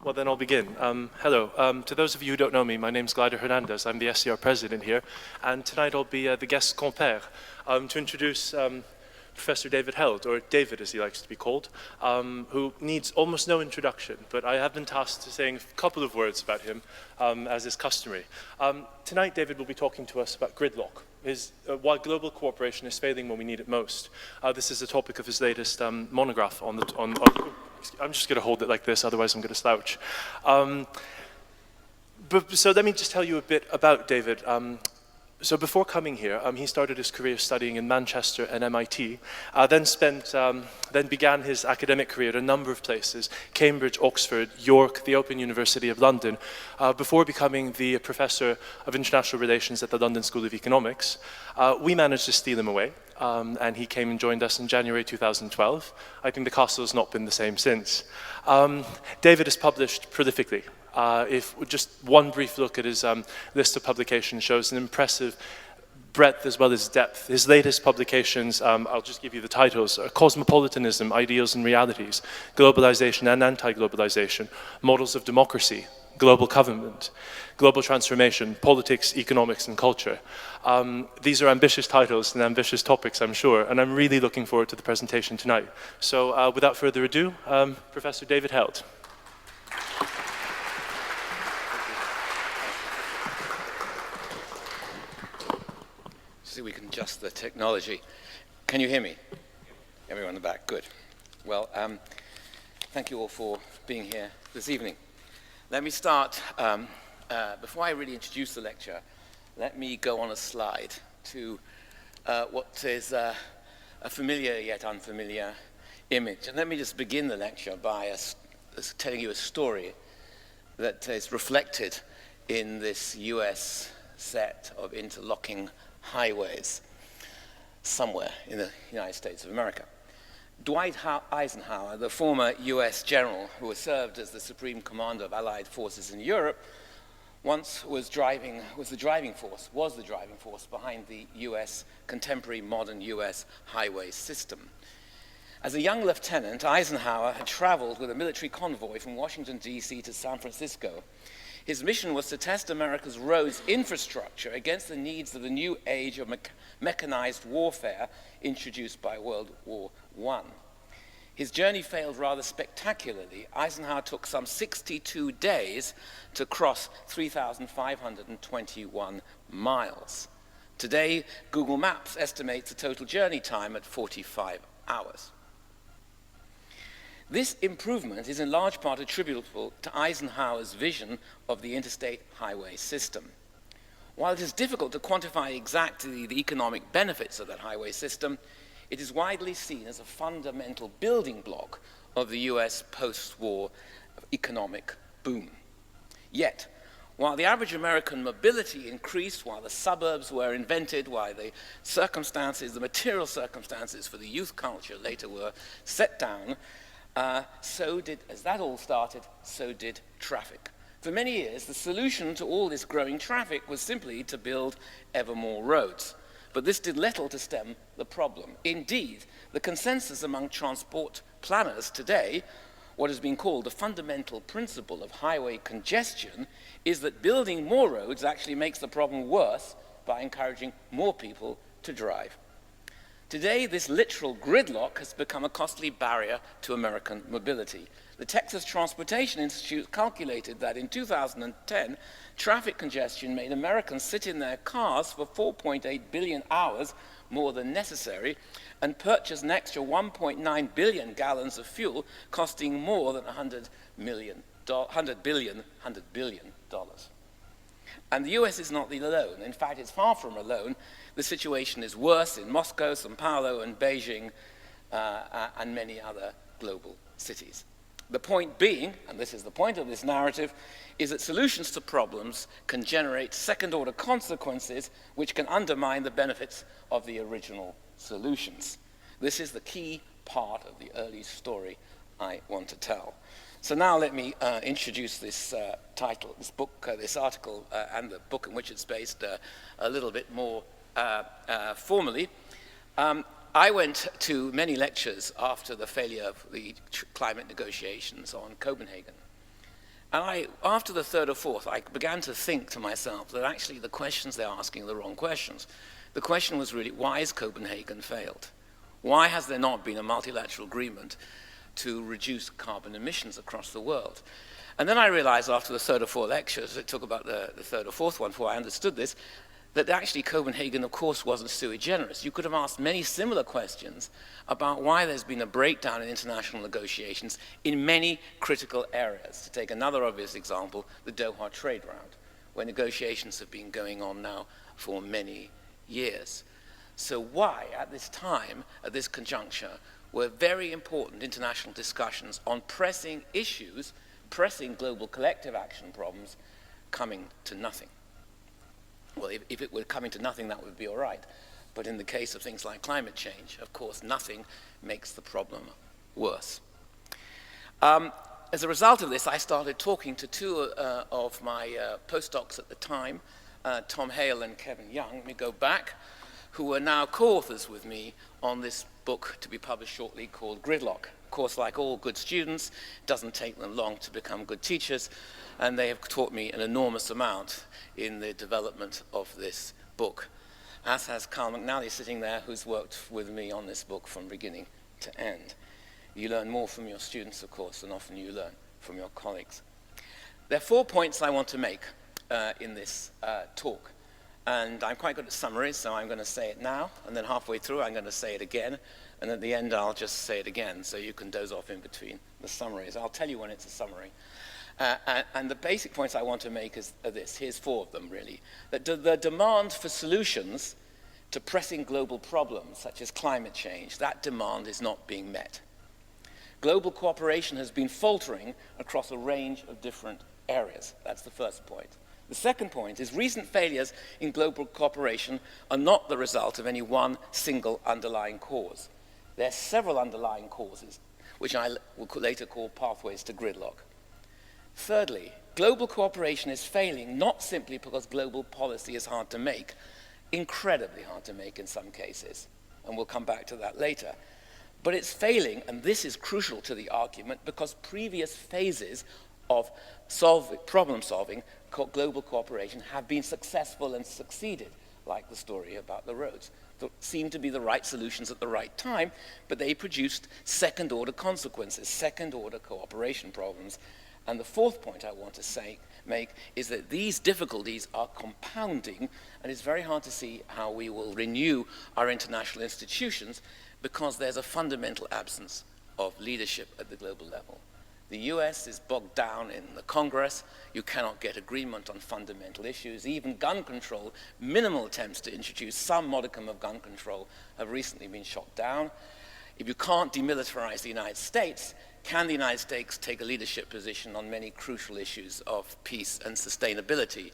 Well, then I'll begin. Hello. To those of you who don't know me, my name's Glider Hernandez. I'm the SCR president here. And tonight I'll be the guest compère to introduce Professor David Held, or David as he likes to be called, who needs almost no introduction, but I have been tasked to saying a couple of words about him, as is customary. Tonight David will be talking to us about gridlock, why global cooperation is failing when we need it most. This is the topic of his latest monograph I'm just going to hold it like this, otherwise I'm going to slouch. So let me just tell you a bit about David. So before coming here, he started his career studying in Manchester and MIT, then began his academic career at a number of places, Cambridge, Oxford, York, the Open University of London, before becoming the Professor of International Relations at the London School of Economics. We managed to steal him away, and he came and joined us in January 2012. I think the castle has not been the same since. David has published prolifically. If just one brief look at his list of publications shows an impressive breadth as well as depth. His latest publications, I'll just give you the titles, Cosmopolitanism, Ideals and Realities, Globalization and Anti-Globalization, Models of Democracy, Global Government, Global Transformation, Politics, Economics and Culture. These are ambitious titles and ambitious topics, I'm sure, and I'm really looking forward to the presentation tonight. So without further ado, Professor David Held. See, we can adjust the technology. Can you hear me? Everyone in the back, good. Well, thank you all for being here this evening. Let me start, before I really introduce the lecture, let me go on a slide to what is a familiar yet unfamiliar image. And let me just begin the lecture by telling you a story that is reflected in this US set of interlocking highways somewhere in the United States of America. Dwight Eisenhower, the former US general who has served as the supreme commander of Allied forces in Europe, once was the driving force behind the contemporary modern US highway system. As a young lieutenant, Eisenhower had traveled with a military convoy from Washington, D.C. to San Francisco. His mission was to test America's roads infrastructure against the needs of the new age of mechanized warfare introduced by World War I. His journey failed rather spectacularly. Eisenhower took some 62 days to cross 3,521 miles. Today, Google Maps estimates the total journey time at 45 hours. This improvement is in large part attributable to Eisenhower's vision of the interstate highway system. While it is difficult to quantify exactly the economic benefits of that highway system, it is widely seen as a fundamental building block of the US post-war economic boom. Yet, while the average American mobility increased, while the suburbs were invented, while the material circumstances for the youth culture later were set down, as that all started, so did traffic. For many years, the solution to all this growing traffic was simply to build ever more roads. But this did little to stem the problem. Indeed, the consensus among transport planners today, what has been called the fundamental principle of highway congestion, is that building more roads actually makes the problem worse by encouraging more people to drive. Today, this literal gridlock has become a costly barrier to American mobility. The Texas Transportation Institute calculated that in 2010, traffic congestion made Americans sit in their cars for 4.8 billion hours more than necessary and purchase an extra 1.9 billion gallons of fuel, costing more than $100 billion. And the US is not alone. In fact, it's far from alone. The situation is worse in Moscow, São Paulo, and Beijing, and many other global cities. The point being, and this is the point of this narrative, is that solutions to problems can generate second-order consequences which can undermine the benefits of the original solutions. This is the key part of the early story I want to tell. So now let me introduce this title, this book, this article, and the book in which it's based a little bit more formally. I went to many lectures after the failure of the climate negotiations on Copenhagen. And after the third or fourth, I began to think to myself that actually the questions they're asking are the wrong questions. The question was really, why has Copenhagen failed? Why has there not been a multilateral agreement to reduce carbon emissions across the world? And then I realized after the third or fourth lectures, it took about the third or fourth one before I understood this, that actually Copenhagen, of course, wasn't sui generis. You could have asked many similar questions about why there's been a breakdown in international negotiations in many critical areas. To take another obvious example, the Doha trade round, where negotiations have been going on now for many years. So why, at this time, at this conjuncture, were very important international discussions on pressing issues, pressing global collective action problems, coming to nothing? Well, if it were coming to nothing, that would be all right. But in the case of things like climate change, of course, nothing makes the problem worse. As a result of this, I started talking to two of my postdocs at the time, Tom Hale and Kevin Young, let me go back, who are now co-authors with me on this book to be published shortly called Gridlock. Of course, like all good students, it doesn't take them long to become good teachers, and they have taught me an enormous amount in the development of this book, as has Carl McNally sitting there, who's worked with me on this book from beginning to end. You learn more from your students, of course, than often you learn from your colleagues. There are 4 points I want to make in this talk. And I'm quite good at summaries, so I'm going to say it now, and then halfway through I'm going to say it again, and at the end I'll just say it again, so you can doze off in between the summaries. I'll tell you when it's a summary. And the basic points I want to make are this. Here's 4 of them, really. That the demand for solutions to pressing global problems, such as climate change, that demand is not being met. Global cooperation has been faltering across a range of different areas. That's the first point. The second point is recent failures in global cooperation are not the result of any one single underlying cause. There are several underlying causes, which I will later call pathways to gridlock. Thirdly, global cooperation is failing not simply because global policy is hard to make, incredibly hard to make in some cases, and we'll come back to that later. But it's failing, and this is crucial to the argument, because previous phases of problem solving, global cooperation, have been successful and succeeded, like the story about the roads. They seemed to be the right solutions at the right time, but they produced second-order consequences, second-order cooperation problems. And the fourth point I want to make is that these difficulties are compounding, and it's very hard to see how we will renew our international institutions because there's a fundamental absence of leadership at the global level. The US is bogged down in the Congress. You cannot get agreement on fundamental issues. Even gun control, minimal attempts to introduce some modicum of gun control have recently been shot down. If you can't demilitarize the United States, can the United States take a leadership position on many crucial issues of peace and sustainability?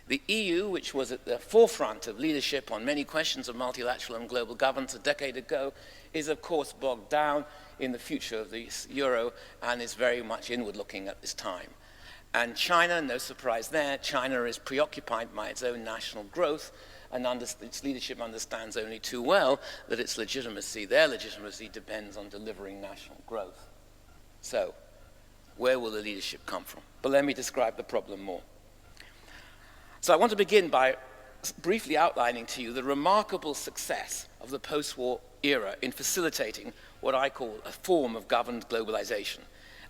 The EU, which was at the forefront of leadership on many questions of multilateral and global governance a decade ago, is of course bogged down in the future of the euro and is very much inward-looking at this time. And China, no surprise there, China is preoccupied by its own national growth, and its leadership understands only too well that its legitimacy, their legitimacy, depends on delivering national growth. So, where will the leadership come from? But let me describe the problem more. So I want to begin by briefly outlining to you the remarkable success of the post-war era in facilitating what I call a form of governed globalization.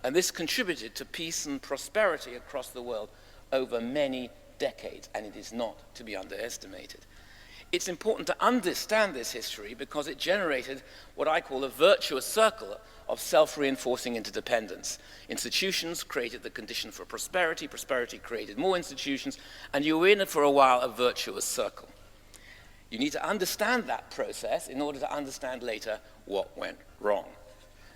And this contributed to peace and prosperity across the world over many decades, and it is not to be underestimated. It's important to understand this history because it generated what I call a virtuous circle of self-reinforcing interdependence. Institutions created the condition for prosperity, prosperity created more institutions, and you were in it for a while a virtuous circle. You need to understand that process in order to understand later what went wrong.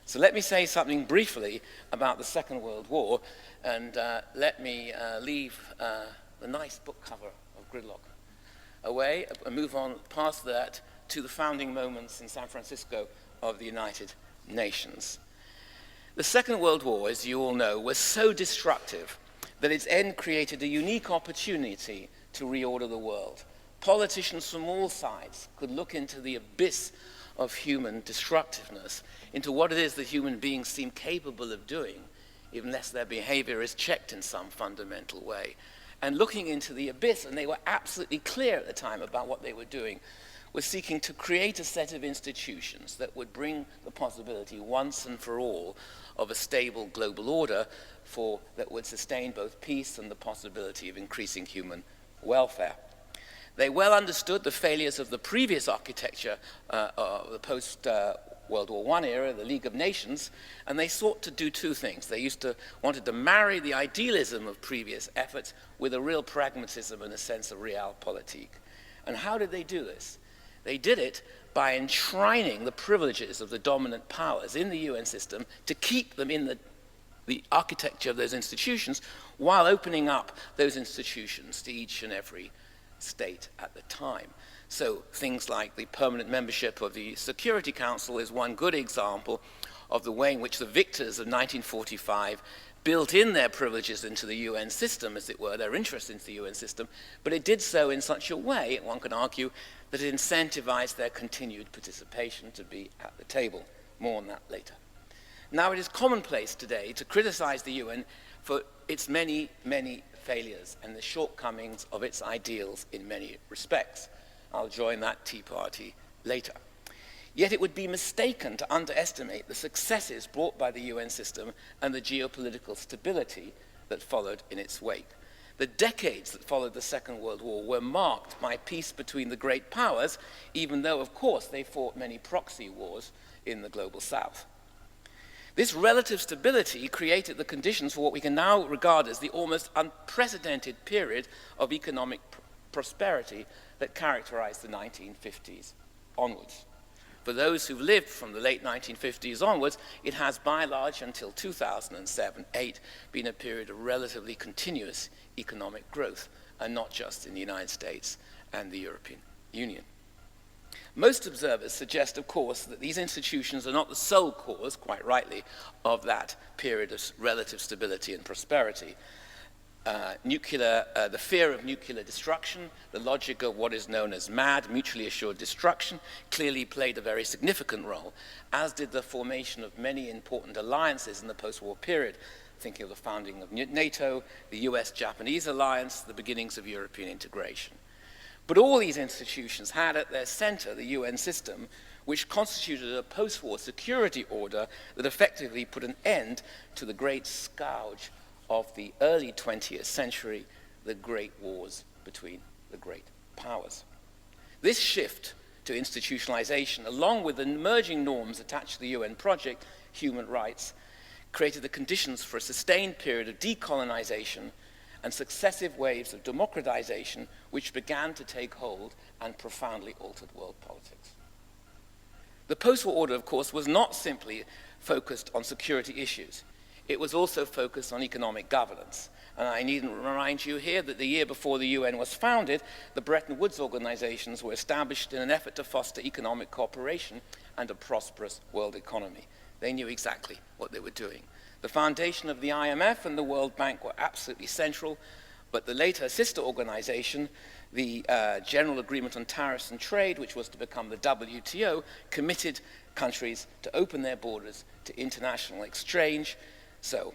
So let me say something briefly about the Second World War, and let me leave the nice book cover of Gridlock away and move on past that to the founding moments in San Francisco of the United Nations. The Second World War, as you all know, was so destructive that its end created a unique opportunity to reorder the world. Politicians from all sides could look into the abyss of human destructiveness, into what it is that human beings seem capable of doing unless their behavior is checked in some fundamental way. And looking into the abyss, and they were absolutely clear at the time about what they were doing, was seeking to create a set of institutions that would bring the possibility once and for all of a stable global order that would sustain both peace and the possibility of increasing human welfare. They well understood the failures of the previous architecture of the post-World War I era, the League of Nations, and they sought to do two things. They wanted to marry the idealism of previous efforts with a real pragmatism and a sense of realpolitik. And how did they do this? They did it by enshrining the privileges of the dominant powers in the UN system to keep them in the architecture of those institutions while opening up those institutions to each and every state at the time. So things like the permanent membership of the Security Council is one good example of the way in which the victors of 1945 built in their privileges into the UN system, as it were, their interest into the UN system, but it did so in such a way, one can argue, that it incentivized their continued participation to be at the table. More on that later. Now, it is commonplace today to criticize the UN for its many, many failures and the shortcomings of its ideals in many respects. I'll join that Tea Party later. Yet it would be mistaken to underestimate the successes brought by the UN system and the geopolitical stability that followed in its wake. The decades that followed the Second World War were marked by peace between the great powers, even though, of course, they fought many proxy wars in the global south. This relative stability created the conditions for what we can now regard as the almost unprecedented period of economic prosperity that characterized the 1950s onwards. For those who've lived from the late 1950s onwards, it has by and large until 2007-8 been a period of relatively continuous economic growth, and not just in the United States and the European Union. Most observers suggest, of course, that these institutions are not the sole cause, quite rightly, of that period of relative stability and prosperity. The fear of nuclear destruction, the logic of what is known as MAD, mutually assured destruction, clearly played a very significant role, as did the formation of many important alliances in the post-war period, thinking of the founding of NATO, the US-Japanese alliance, the beginnings of European integration. But all these institutions had at their center the UN system, which constituted a post-war security order that effectively put an end to the great scourge of the early 20th century, the great wars between the great powers. This shift to institutionalization, along with the emerging norms attached to the UN project, human rights, created the conditions for a sustained period of decolonization and successive waves of democratization, which began to take hold and profoundly altered world politics. The post-war order, of course, was not simply focused on security issues. It was also focused on economic governance. And I needn't remind you here that the year before the UN was founded, the Bretton Woods organizations were established in an effort to foster economic cooperation and a prosperous world economy. They knew exactly what they were doing. The foundation of the IMF and the World Bank were absolutely central, but the later sister organization, the General Agreement on Tariffs and Trade, which was to become the WTO, committed countries to open their borders to international exchange. So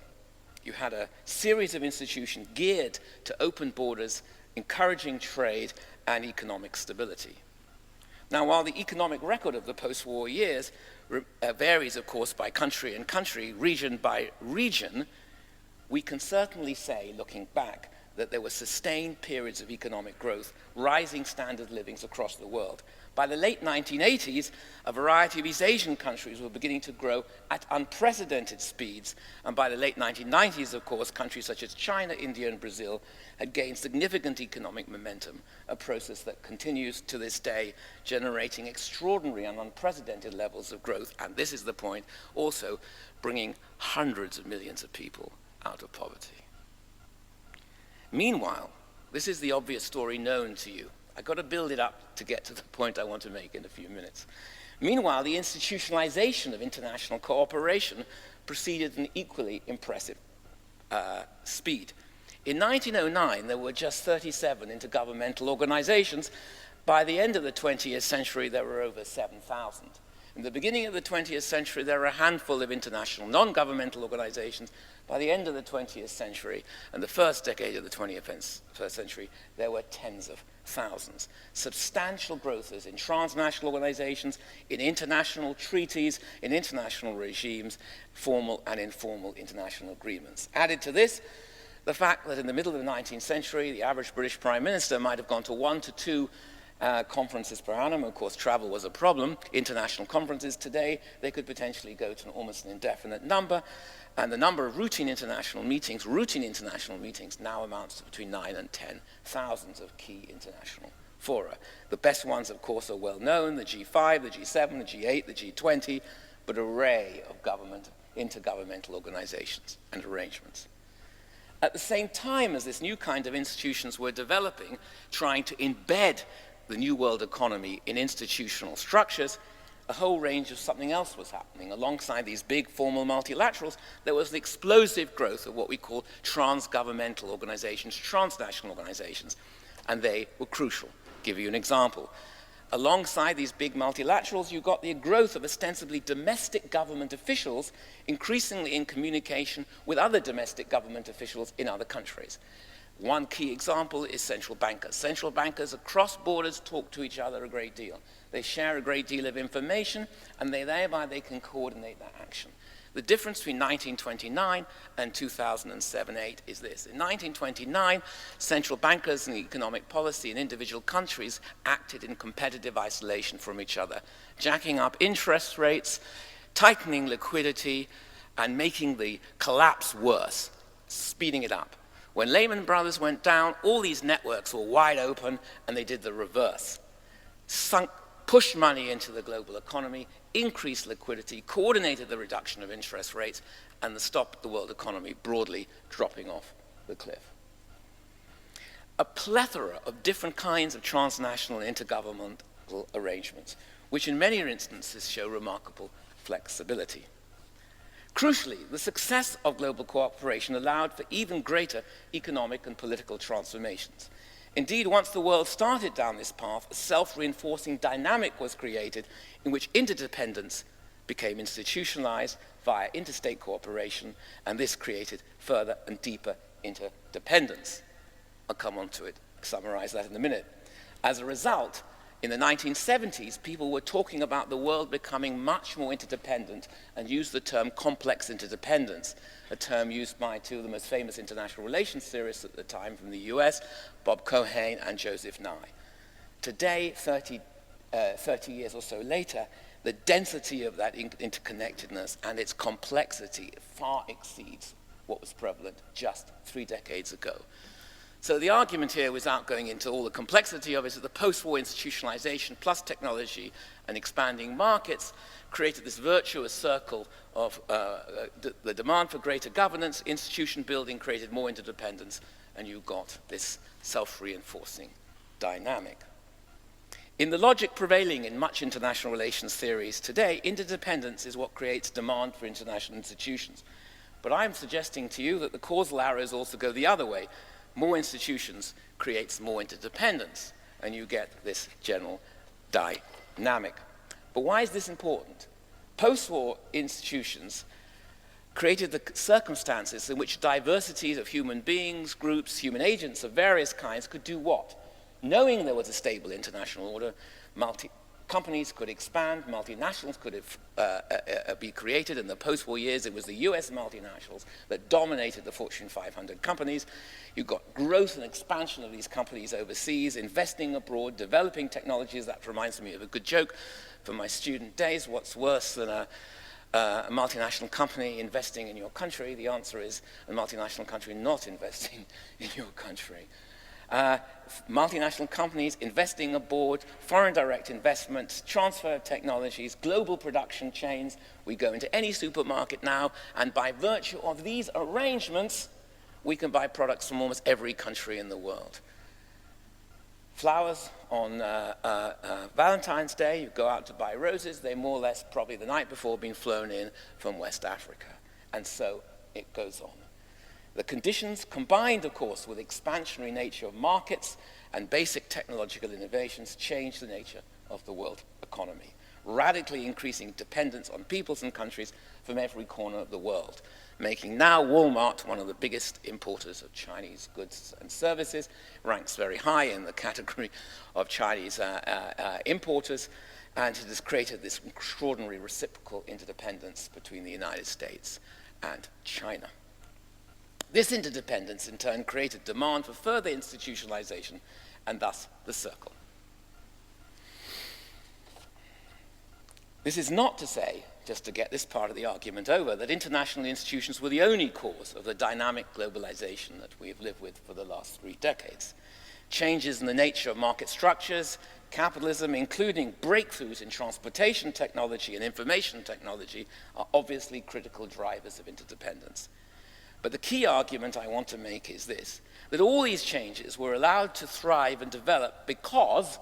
you had a series of institutions geared to open borders, encouraging trade and economic stability. Now, while the economic record of the post-war years varies, of course, by country and country, region by region, we can certainly say, looking back, that there were sustained periods of economic growth, rising standard of livings across the world. By the late 1980s, a variety of East Asian countries were beginning to grow at unprecedented speeds. And by the late 1990s, of course, countries such as China, India, and Brazil had gained significant economic momentum, a process that continues to this day, generating extraordinary and unprecedented levels of growth. And this is the point, also bringing hundreds of millions of people out of poverty. Meanwhile, this is the obvious story known to you. I've got to build it up to get to the point I want to make in a few minutes. Meanwhile, the institutionalization of international cooperation proceeded at an equally impressive speed. In 1909, there were just 37 intergovernmental organizations. By the end of the 20th century, there were over 7,000. In the beginning of the 20th century, there were a handful of international non-governmental organizations. By the end of the 20th century and the first decade of the 21st century, there were tens of thousands. Substantial growths in transnational organizations, in international treaties, in international regimes, formal and informal international agreements. Added to this, the fact that in the middle of the 19th century, the average British Prime Minister might have gone to 1 to 2 conferences per annum. Of course, travel was a problem. International conferences today, they could potentially go to almost an indefinite number. And the number of routine international meetings now amounts to between 9 and 10,000 of key international fora. The best ones, of course, are well known, the G5, the G7, the G8, the G20, but an array of intergovernmental organizations and arrangements. At the same time as this new kind of institutions were developing, trying to embed the new world economy in institutional structures, a whole range of something else was happening. Alongside these big formal multilaterals, there was the explosive growth of what we call trans-governmental organizations, transnational organizations, and they were crucial. I'll give you an example. Alongside these big multilaterals, you got the growth of ostensibly domestic government officials increasingly in communication with other domestic government officials in other countries. One key example is central bankers. Central bankers across borders talk to each other a great deal. They share a great deal of information, and thereby they can coordinate their action. The difference between 1929 and 2007-8 is this. In 1929, central bankers and economic policy in individual countries acted in competitive isolation from each other, jacking up interest rates, tightening liquidity, and making the collapse worse, speeding it up. When Lehman Brothers went down, all these networks were wide open, and they did the reverse. Pushed money into the global economy, increased liquidity, coordinated the reduction of interest rates, and stopped the world economy broadly dropping off the cliff. A plethora of different kinds of transnational and intergovernmental arrangements, which in many instances show remarkable flexibility. Crucially, the success of global cooperation allowed for even greater economic and political transformations. Indeed, once the world started down this path, a self-reinforcing dynamic was created in which interdependence became institutionalized via interstate cooperation, and this created further and deeper interdependence. I'll come on to it, summarize that in a minute. As a result, in the 1970s, people were talking about the world becoming much more interdependent and used the term complex interdependence, a term used by two of the most famous international relations theorists at the time from the US, Bob Cohen and Joseph Nye. Today, 30 years or so later, the density of that interconnectedness and its complexity far exceeds what was prevalent just 3 decades ago. So the argument here, without going into all the complexity of it, is that the post-war institutionalization plus technology and expanding markets created this virtuous circle of the demand for greater governance, institution building created more interdependence, and you got this self-reinforcing dynamic. In the logic prevailing in much international relations theories today, interdependence is what creates demand for international institutions. But I'm suggesting to you that the causal arrows also go the other way. More institutions creates more interdependence, and you get this general dynamic. But why is this important? Post-war institutions created the circumstances in which diversities of human beings, groups, human agents of various kinds could do what? Knowing there was a stable international order, companies could expand, multinationals could be created. In the post-war years, it was the US multinationals that dominated the Fortune 500 companies. You got growth and expansion of these companies overseas, investing abroad, developing technologies. That reminds me of a good joke from my student days. What's worse than a multinational company investing in your country? The answer is a multinational country not investing in your country. Multinational companies investing abroad, foreign direct investments, transfer of technologies, global production chains. We go into any supermarket now, and by virtue of these arrangements, we can buy products from almost every country in the world. Flowers on Valentine's Day, you go out to buy roses, they more or less probably the night before been flown in from West Africa. And so it goes on. The conditions, combined, of course, with the expansionary nature of markets and basic technological innovations, change the nature of the world economy. radically increasing dependence on peoples and countries from every corner of the world, making now Walmart one of the biggest importers of Chinese goods and services, ranks very high in the category of Chinese importers, and it has created this extraordinary reciprocal interdependence between the United States and China. This interdependence, in turn, created demand for further institutionalization, and thus the circle. This is not to say, just to get this part of the argument over, that international institutions were the only cause of the dynamic globalization that we have lived with for the last 3 decades. Changes in the nature of market structures, capitalism, including breakthroughs in transportation technology and information technology, are obviously critical drivers of interdependence. But the key argument I want to make is this, that all these changes were allowed to thrive and develop because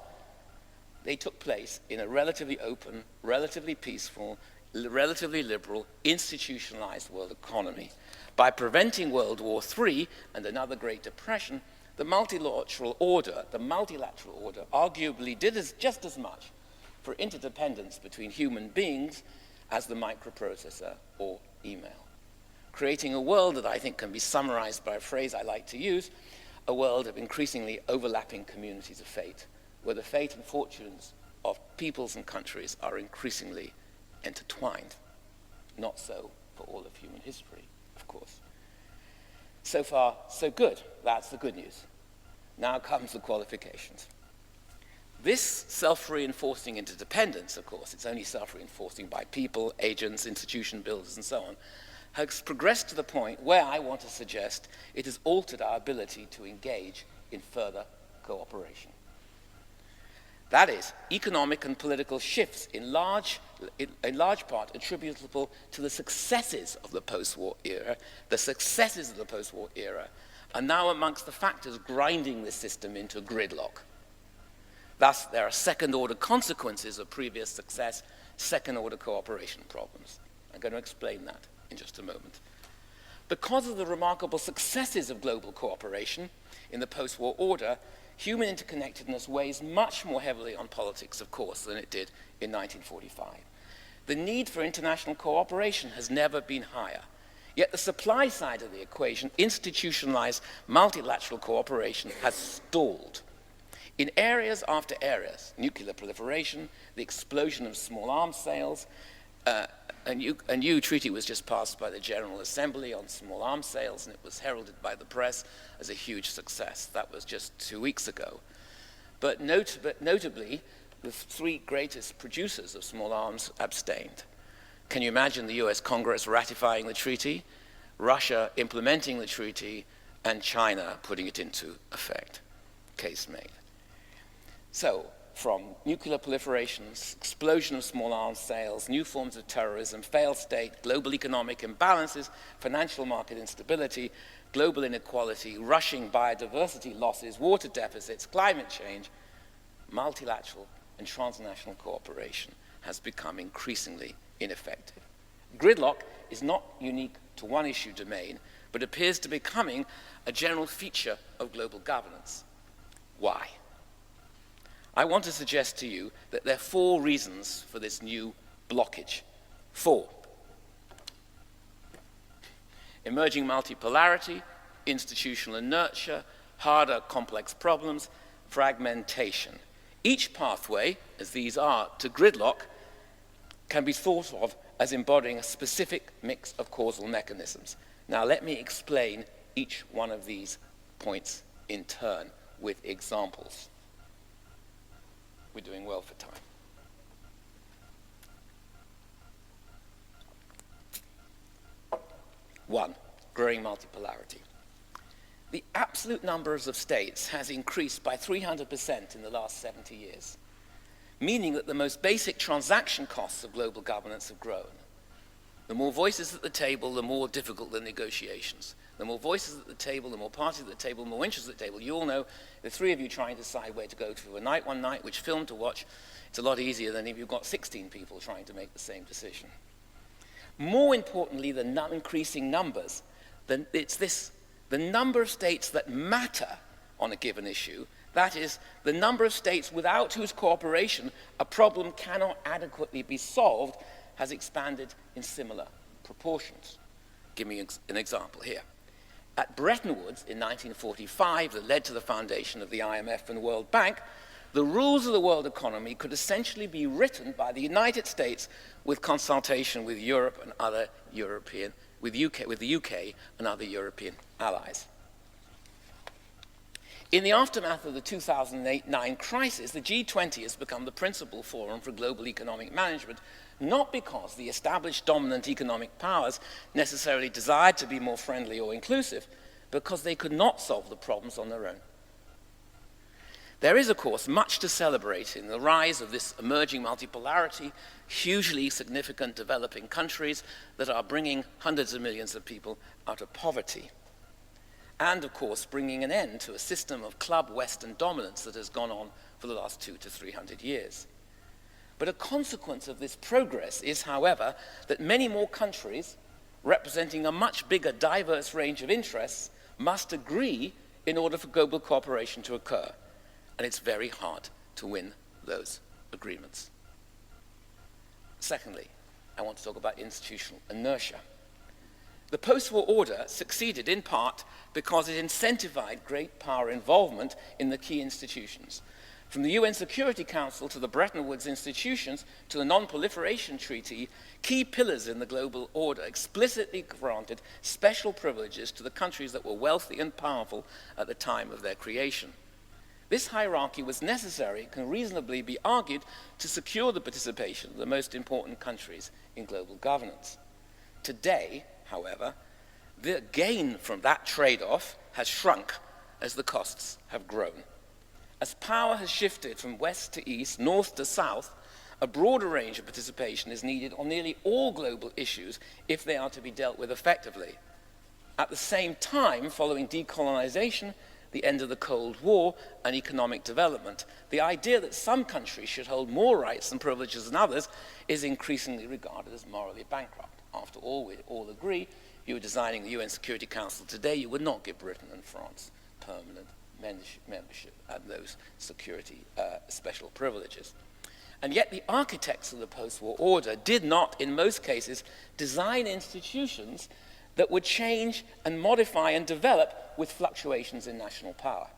they took place in a relatively open, relatively peaceful, relatively liberal, institutionalized world economy. By preventing World War III and another Great Depression, the multilateral order arguably did just as much for interdependence between human beings as the microprocessor or email, creating a world that I think can be summarized by a phrase I like to use, a world of increasingly overlapping communities of fate, where the fate and fortunes of peoples and countries are increasingly intertwined. Not so for all of human history, of course. So far, so good. That's the good news. Now comes the qualifications. This self-reinforcing interdependence, of course, it's only self-reinforcing by people, agents, institution builders, and so on, has progressed to the point where I want to suggest it has altered our ability to engage in further cooperation. That is, economic and political shifts in large part attributable to the successes of the post-war era. The successes of the post-war era are now amongst the factors grinding this system into gridlock. Thus, there are second-order consequences of previous success, second-order cooperation problems. I'm going to explain that in just a moment. Because of the remarkable successes of global cooperation in the post-war order, human interconnectedness weighs much more heavily on politics, of course, than it did in 1945. The need for international cooperation has never been higher. Yet the supply side of the equation, institutionalized multilateral cooperation, has stalled. In areas after areas, nuclear proliferation, the explosion of small arms sales, a new treaty was just passed by the General Assembly on small arms sales, and it was heralded by the press as a huge success. That was just 2 weeks ago. But notably, the 3 greatest producers of small arms abstained. Can you imagine the US Congress ratifying the treaty, Russia implementing the treaty, and China putting it into effect? Case made. So, from nuclear proliferations, explosion of small arms sales, new forms of terrorism, failed state, global economic imbalances, financial market instability, global inequality, rushing biodiversity losses, water deficits, climate change, multilateral and transnational cooperation has become increasingly ineffective. Gridlock is not unique to one issue domain, but appears to be becoming a general feature of global governance. Why? I want to suggest to you that there are 4 reasons for this new blockage. 4. Emerging multipolarity, institutional inertia, harder, complex problems, fragmentation. Each pathway, as these are, to gridlock, can be thought of as embodying a specific mix of causal mechanisms. Now let me explain each one of these points in turn with examples. We're doing well for time. One, growing multipolarity. The absolute numbers of states has increased by 300% in the last 70 years, meaning that the most basic transaction costs of global governance have grown. The more voices at the table, the more difficult the negotiations. The more voices at the table, the more parties at the table, the more interests at the table. You all know the 3 of you trying to decide where to go to one night, which film to watch. It's a lot easier than if you've got 16 people trying to make the same decision. More importantly than increasing numbers, it's this, the number of states that matter on a given issue That is, the number of states without whose cooperation a problem cannot adequately be solved has expanded in similar proportions. Give me an example here. At Bretton Woods in 1945, that led to the foundation of the IMF and World Bank, the rules of the world economy could essentially be written by the United States with consultation with Europe and other European, with the UK and other European allies. In the aftermath of the 2008-9 crisis, the G20 has become the principal forum for global economic management, not because the established dominant economic powers necessarily desired to be more friendly or inclusive, because they could not solve the problems on their own. There is, of course, much to celebrate in the rise of this emerging multipolarity, hugely significant developing countries that are bringing hundreds of millions of people out of poverty. And, of course, bringing an end to a system of club Western dominance that has gone on for the last 200 to 300 years. But a consequence of this progress is, however, that many more countries, representing a much bigger diverse range of interests, must agree in order for global cooperation to occur. And it's very hard to win those agreements. Secondly, I want to talk about institutional inertia. The post-war order succeeded in part because it incentivized great power involvement in the key institutions. From the UN Security Council to the Bretton Woods institutions to the Non-Proliferation Treaty, key pillars in the global order explicitly granted special privileges to the countries that were wealthy and powerful at the time of their creation. This hierarchy was necessary, it can reasonably be argued, to secure the participation of the most important countries in global governance. Today, however, the gain from that trade-off has shrunk as the costs have grown. As power has shifted from west to east, north to south, a broader range of participation is needed on nearly all global issues if they are to be dealt with effectively. At the same time, following decolonization, the end of the Cold War, and economic development, the idea that some countries should hold more rights and privileges than others is increasingly regarded as morally bankrupt. After all, we all agree, if you were designing the UN Security Council today, you would not give Britain and France permanent membership and those security special privileges. And yet the architects of the post-war order did not, in most cases, design institutions that would change and modify and develop with fluctuations in national power.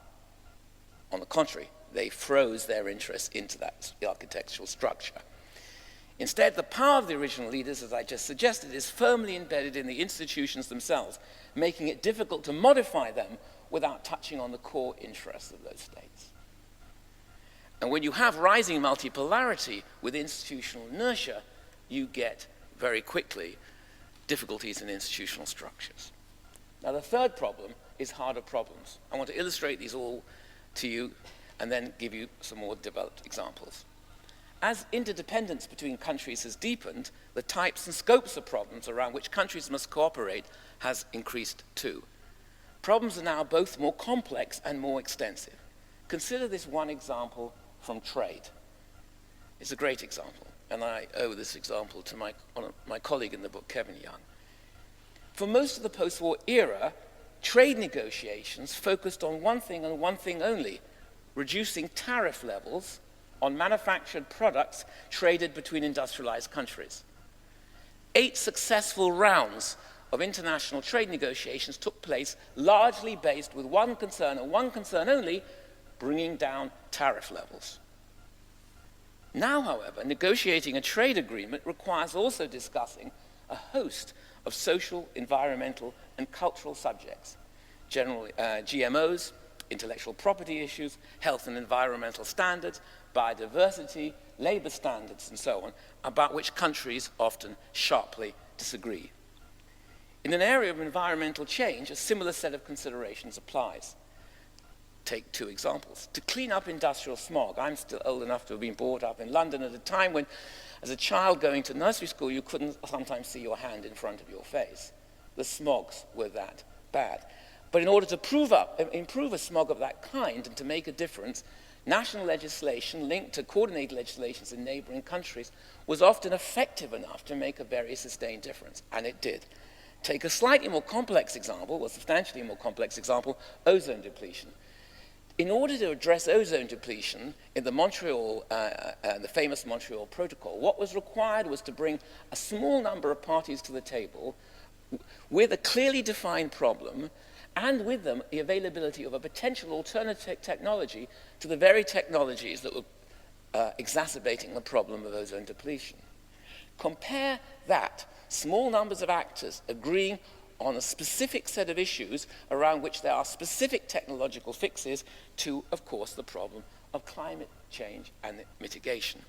On the contrary, they froze their interests into that architectural structure. Instead, the power of the original leaders, as I just suggested, is firmly embedded in the institutions themselves, making it difficult to modify them without touching on the core interests of those states. And when you have rising multipolarity with institutional inertia, you get very quickly difficulties in institutional structures. Now, the third problem is harder problems. I want to illustrate these all to you and then give you some more developed examples. As interdependence between countries has deepened, the types and scopes of problems around which countries must cooperate has increased too. Problems are now both more complex and more extensive. Consider this one example from trade. It's a great example, and I owe this example to my colleague in the book, Kevin Young. For most of the post-war era, trade negotiations focused on one thing and one thing only: reducing tariff levels on manufactured products traded between industrialized countries. 8 successful rounds of international trade negotiations took place, largely based with one concern and one concern only: bringing down tariff levels. Now, however, negotiating a trade agreement requires also discussing a host of social, environmental, and cultural subjects, generally GMOs, intellectual property issues, health and environmental standards, biodiversity, labor standards, and so on, about which countries often sharply disagree. In an area of environmental change, a similar set of considerations applies. Take 2 examples. To clean up industrial smog, I'm still old enough to have been brought up in London at a time when, as a child going to nursery school, you couldn't sometimes see your hand in front of your face. The smogs were that bad. But in order to improve a smog of that kind and to make a difference, national legislation linked to coordinated legislations in neighboring countries was often effective enough to make a very sustained difference, and it did. Take a slightly more complex example, or substantially more complex example, ozone depletion. In order to address ozone depletion in the the famous Montreal Protocol, what was required was to bring a small number of parties to the table with a clearly defined problem, and with them the availability of a potential alternative technology to the very technologies that were exacerbating the problem of ozone depletion. Compare that, small numbers of actors agreeing on a specific set of issues around which there are specific technological fixes to, of course, the problem of climate change and mitigation.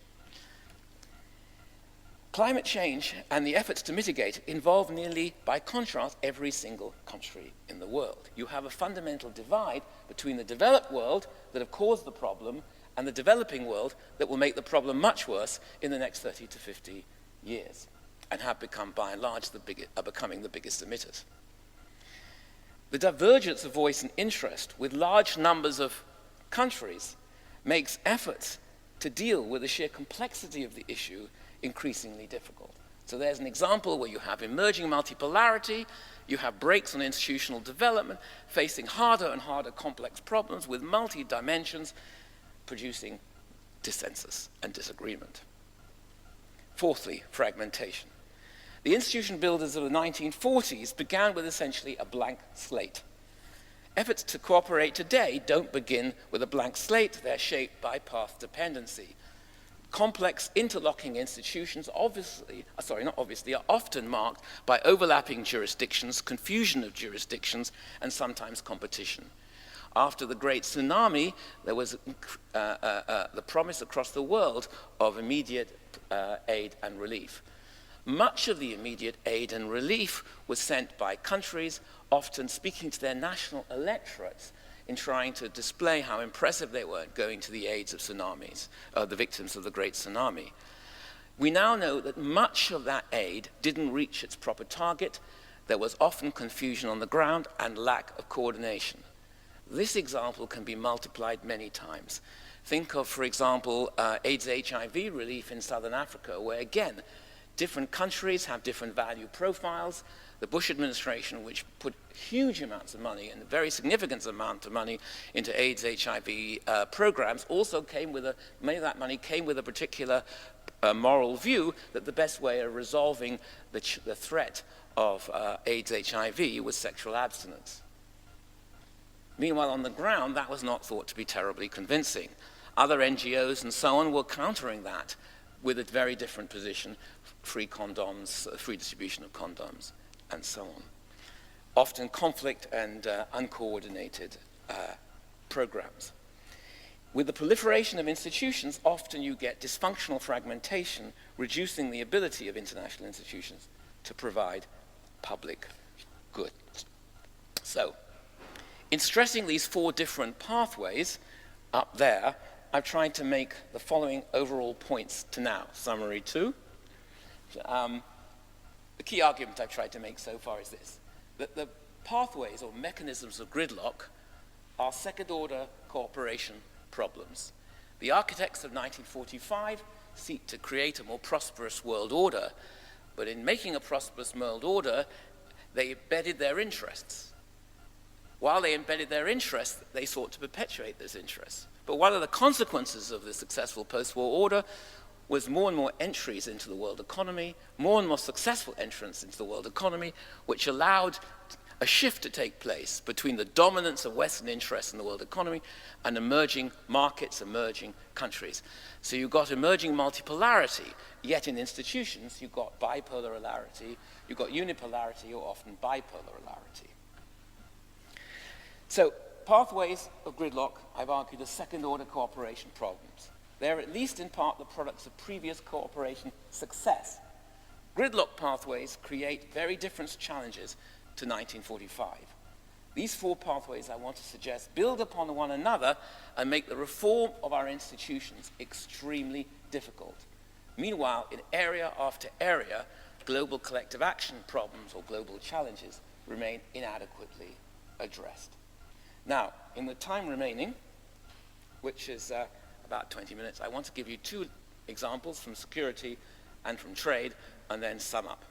Climate change and the efforts to mitigate it involve nearly, by contrast, every single country in the world. You have a fundamental divide between the developed world that have caused the problem and the developing world that will make the problem much worse in the next 30 to 50 years, and have become, by and large, becoming the biggest emitters. The divergence of voice and interest with large numbers of countries makes efforts to deal with the sheer complexity of the issue increasingly difficult. So there's an example where you have emerging multipolarity, you have breaks on institutional development, facing harder and harder complex problems with multi-dimensions, producing dissensus and disagreement. Fourthly, fragmentation. The institution builders of the 1940s began with essentially a blank slate. Efforts to cooperate today don't begin with a blank slate, they're shaped by path dependency. Complex interlocking institutions are often marked by overlapping jurisdictions, confusion of jurisdictions, and sometimes competition. After the Great Tsunami, there was the promise across the world of immediate aid and relief. Much of the immediate aid and relief was sent by countries, often speaking to their national electorates in trying to display how impressive they were going to the aids of tsunamis, the victims of the Great Tsunami. We now know that much of that aid didn't reach its proper target. There was often confusion on the ground and lack of coordination. This example can be multiplied many times. Think of, for example, AIDS-HIV relief in Southern Africa, where again, different countries have different value profiles. The Bush administration, which put huge amounts of money and a very significant amount of money into AIDS-HIV programs, also many of that money came with a particular moral view that the best way of resolving the threat of AIDS-HIV was sexual abstinence. Meanwhile, on the ground, that was not thought to be terribly convincing. Other NGOs and so on were countering that with a very different position, free condoms, free distribution of condoms, and so on. Often conflict and uncoordinated programs. With the proliferation of institutions, often you get dysfunctional fragmentation, reducing the ability of international institutions to provide public good. So, in stressing these four different pathways up there, I've tried to make the following overall points to now. Summary 2. The key argument I've tried to make so far is this, that the pathways or mechanisms of gridlock are second-order cooperation problems. The architects of 1945 seek to create a more prosperous world order, but in making a prosperous world order, they embedded their interests. While they embedded their interests, they sought to perpetuate those interests. But one of the consequences of the successful post-war order was more and more entries into the world economy, more and more successful entrants into the world economy, which allowed a shift to take place between the dominance of Western interests in the world economy and emerging markets, emerging countries. So you got emerging multipolarity, yet in institutions you got bipolarity, you got unipolarity, or often bipolarity. So pathways of gridlock, I've argued, are second-order cooperation problems. They're at least in part the products of previous cooperation success. Gridlock pathways create very different challenges to 1945. These four pathways, I want to suggest, build upon one another and make the reform of our institutions extremely difficult. Meanwhile, in area after area, global collective action problems or global challenges remain inadequately addressed. Now, in the time remaining, which is about 20 minutes, I want to give you two examples from security and from trade, and then sum up.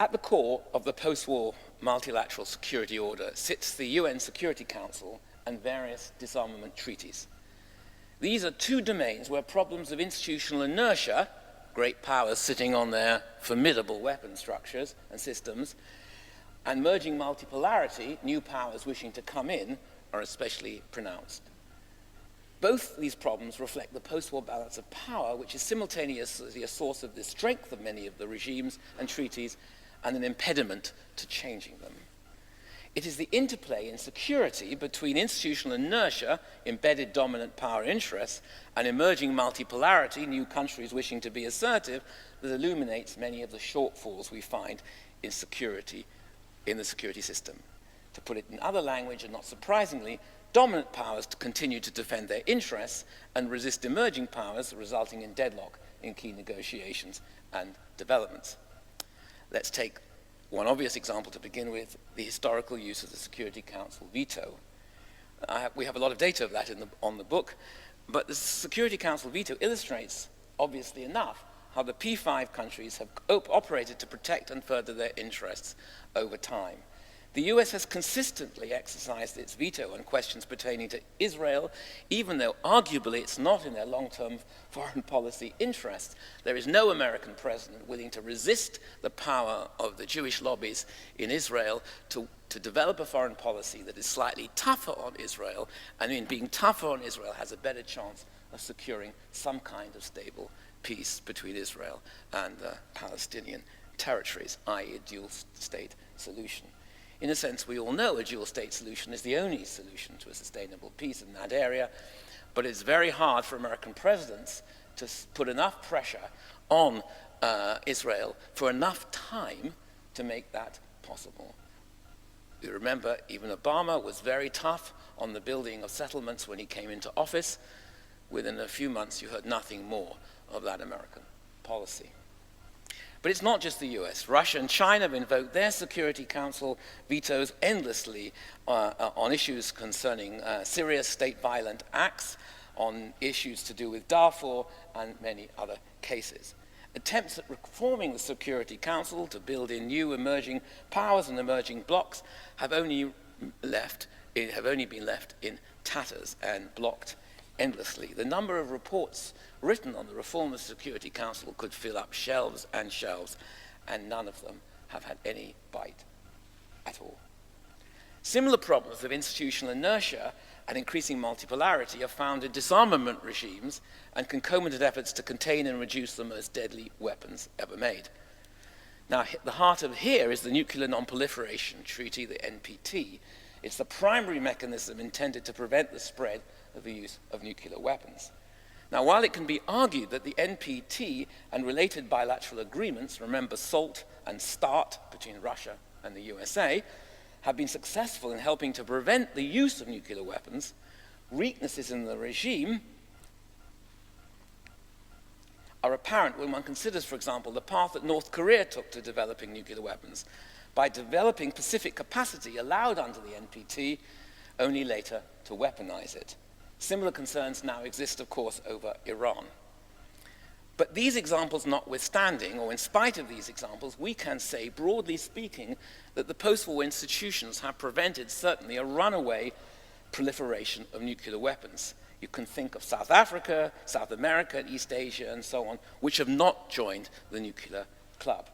At the core of the post-war multilateral security order sits the UN Security Council and various disarmament treaties. These are two domains where problems of institutional inertia, great powers sitting on their formidable weapon structures and systems, and merging multipolarity, new powers wishing to come in, are especially pronounced. Both these problems reflect the post-war balance of power, which is simultaneously a source of the strength of many of the regimes and treaties and an impediment to changing them. It is the interplay in security between institutional inertia, embedded dominant power interests, and emerging multipolarity, new countries wishing to be assertive, that illuminates many of the shortfalls we find in security, in the security system. To put it in other language, and not surprisingly, dominant powers to continue to defend their interests and resist emerging powers, resulting in deadlock in key negotiations and developments. Let's take one obvious example to begin with, the historical use of the Security Council veto. We have a lot of data of that on the book, but the Security Council veto illustrates, obviously enough, how the P5 countries have operated to protect and further their interests over time. The US has consistently exercised its veto on questions pertaining to Israel, even though arguably it's not in their long-term foreign policy interests. There is no American president willing to resist the power of the Jewish lobbies in Israel to develop a foreign policy that is slightly tougher on Israel, and in being tougher on Israel has a better chance of securing some kind of stable peace between Israel and the Palestinian territories, i.e. a dual-state solution. In a sense, we all know a dual-state solution is the only solution to a sustainable peace in that area, but it's very hard for American presidents to put enough pressure on Israel for enough time to make that possible. You remember, even Obama was very tough on the building of settlements when he came into office. Within a few months, you heard nothing more of that American policy. But it's not just the US. Russia and China have invoked their Security Council vetoes endlessly on issues concerning Syria's state-violent acts, on issues to do with Darfur, and many other cases. Attempts at reforming the Security Council to build in new emerging powers and emerging blocs have only been left in tatters and blocked endlessly. The number of reports written on the reform of the Security Council could fill up shelves, and none of them have had any bite at all. Similar problems of institutional inertia and increasing multipolarity are found in disarmament regimes and concomitant efforts to contain and reduce the most deadly weapons ever made. Now, the heart of here is the Nuclear Non-Proliferation Treaty, the NPT. It's the primary mechanism intended to prevent the spread of the use of nuclear weapons. Now, while it can be argued that the NPT and related bilateral agreements, remember SALT and START between Russia and the USA, have been successful in helping to prevent the use of nuclear weapons, weaknesses in the regime are apparent when one considers, for example, the path that North Korea took to developing nuclear weapons. By developing Pacific capacity allowed under the NPT, only later to weaponize it. Similar concerns now exist, of course, over Iran. But these examples notwithstanding, or in spite of these examples, we can say, broadly speaking, that the post-war institutions have prevented certainly a runaway proliferation of nuclear weapons. You can think of South Africa, South America, East Asia, and so on, which have not joined the nuclear club.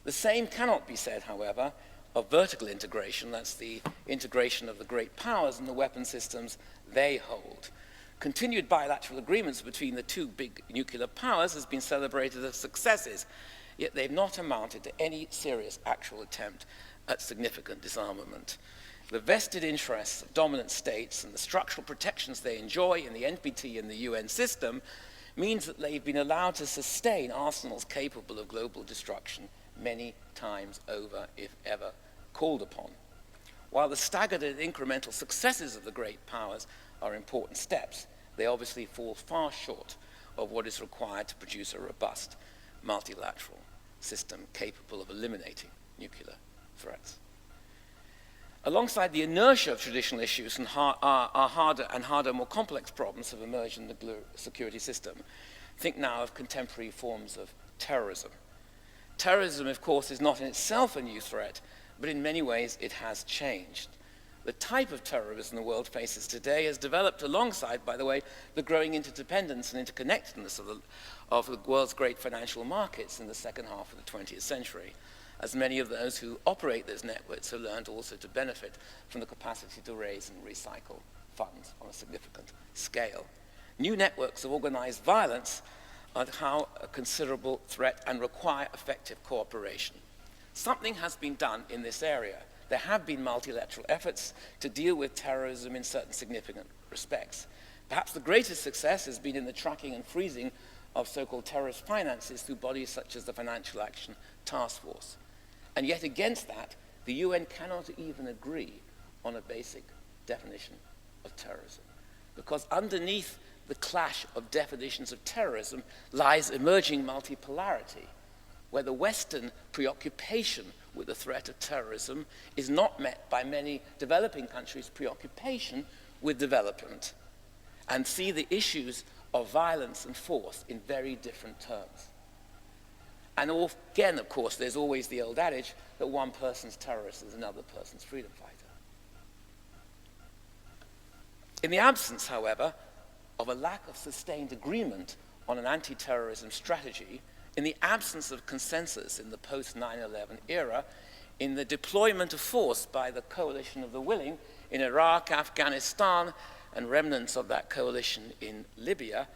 The same cannot be said, however, of vertical integration. That's the integration of the great powers and the weapon systems they hold. Continued bilateral agreements between the two big nuclear powers has been celebrated as successes, yet they've not amounted to any serious actual attempt at significant disarmament. The vested interests of dominant states and the structural protections they enjoy in the NPT and the UN system means that they've been allowed to sustain arsenals capable of global destruction many times over, if ever called upon. While the staggered and incremental successes of the great powers are important steps, they obviously fall far short of what is required to produce a robust multilateral system capable of eliminating nuclear threats. Alongside the inertia of traditional issues and harder, more complex problems have emerged in the security system. Think now of contemporary forms of terrorism. Terrorism, of course, is not in itself a new threat, but in many ways it has changed. The type of terrorism the world faces today has developed alongside, by the way, the growing interdependence and interconnectedness of the world's great financial markets in the second half of the 20th century, as many of those who operate those networks have learned also to benefit from the capacity to raise and recycle funds on a significant scale. New networks of organized violence are how a considerable threat and require effective cooperation. Something has been done in this area. There have been multilateral efforts to deal with terrorism in certain significant respects. Perhaps the greatest success has been in the tracking and freezing of so-called terrorist finances through bodies such as the Financial Action Task Force. And yet against that, the UN cannot even agree on a basic definition of terrorism. Because underneath the clash of definitions of terrorism lies emerging multipolarity, where the Western preoccupation with the threat of terrorism is not met by many developing countries' preoccupation with development, and see the issues of violence and force in very different terms. And again, of course, there's always the old adage that one person's terrorist is another person's freedom fighter. In the absence, however, of a lack of sustained agreement on an anti-terrorism strategy, in the absence of consensus in the post-9/11 era, in the deployment of force by the coalition of the willing in Iraq, Afghanistan, and remnants of that coalition in Libya,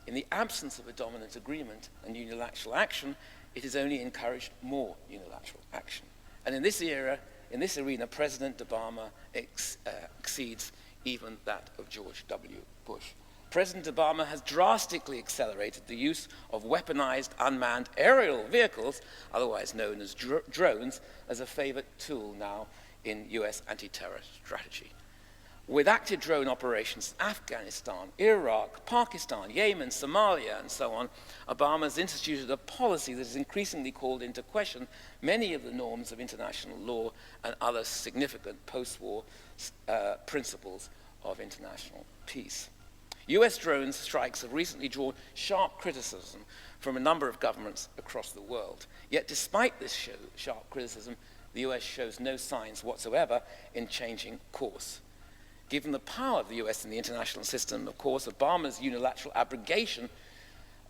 in the absence of a dominant agreement and unilateral action, it has only encouraged more unilateral action. And in this arena, President Obama exceeds even that of George W. Bush. President Obama has drastically accelerated the use of weaponized unmanned aerial vehicles, otherwise known as drones, as a favorite tool now in US anti-terror strategy. With active drone operations in Afghanistan, Iraq, Pakistan, Yemen, Somalia, and so on, Obama has instituted a policy that has increasingly called into question many of the norms of international law and other significant post-war principles of international peace. US drone strikes have recently drawn sharp criticism from a number of governments across the world. Yet despite this sharp criticism, the US shows no signs whatsoever in changing course. Given the power of the US in the international system, of course, Obama's unilateral abrogation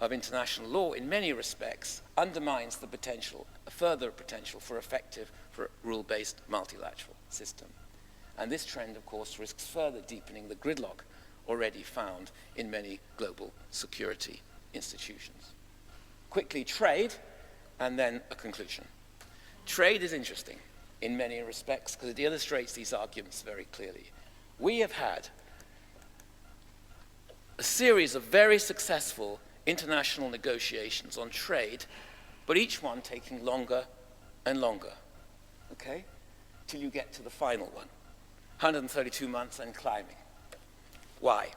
of international law in many respects undermines the potential, a further potential for effective, for a rule-based multilateral system. And this trend, of course, risks further deepening the gridlock already found in many global security institutions. Quickly, trade, and then a conclusion. Trade is interesting in many respects because it illustrates these arguments very clearly. We have had a series of very successful international negotiations on trade, but each one taking longer and longer, okay, till you get to the final one, 132 months and climbing. Why?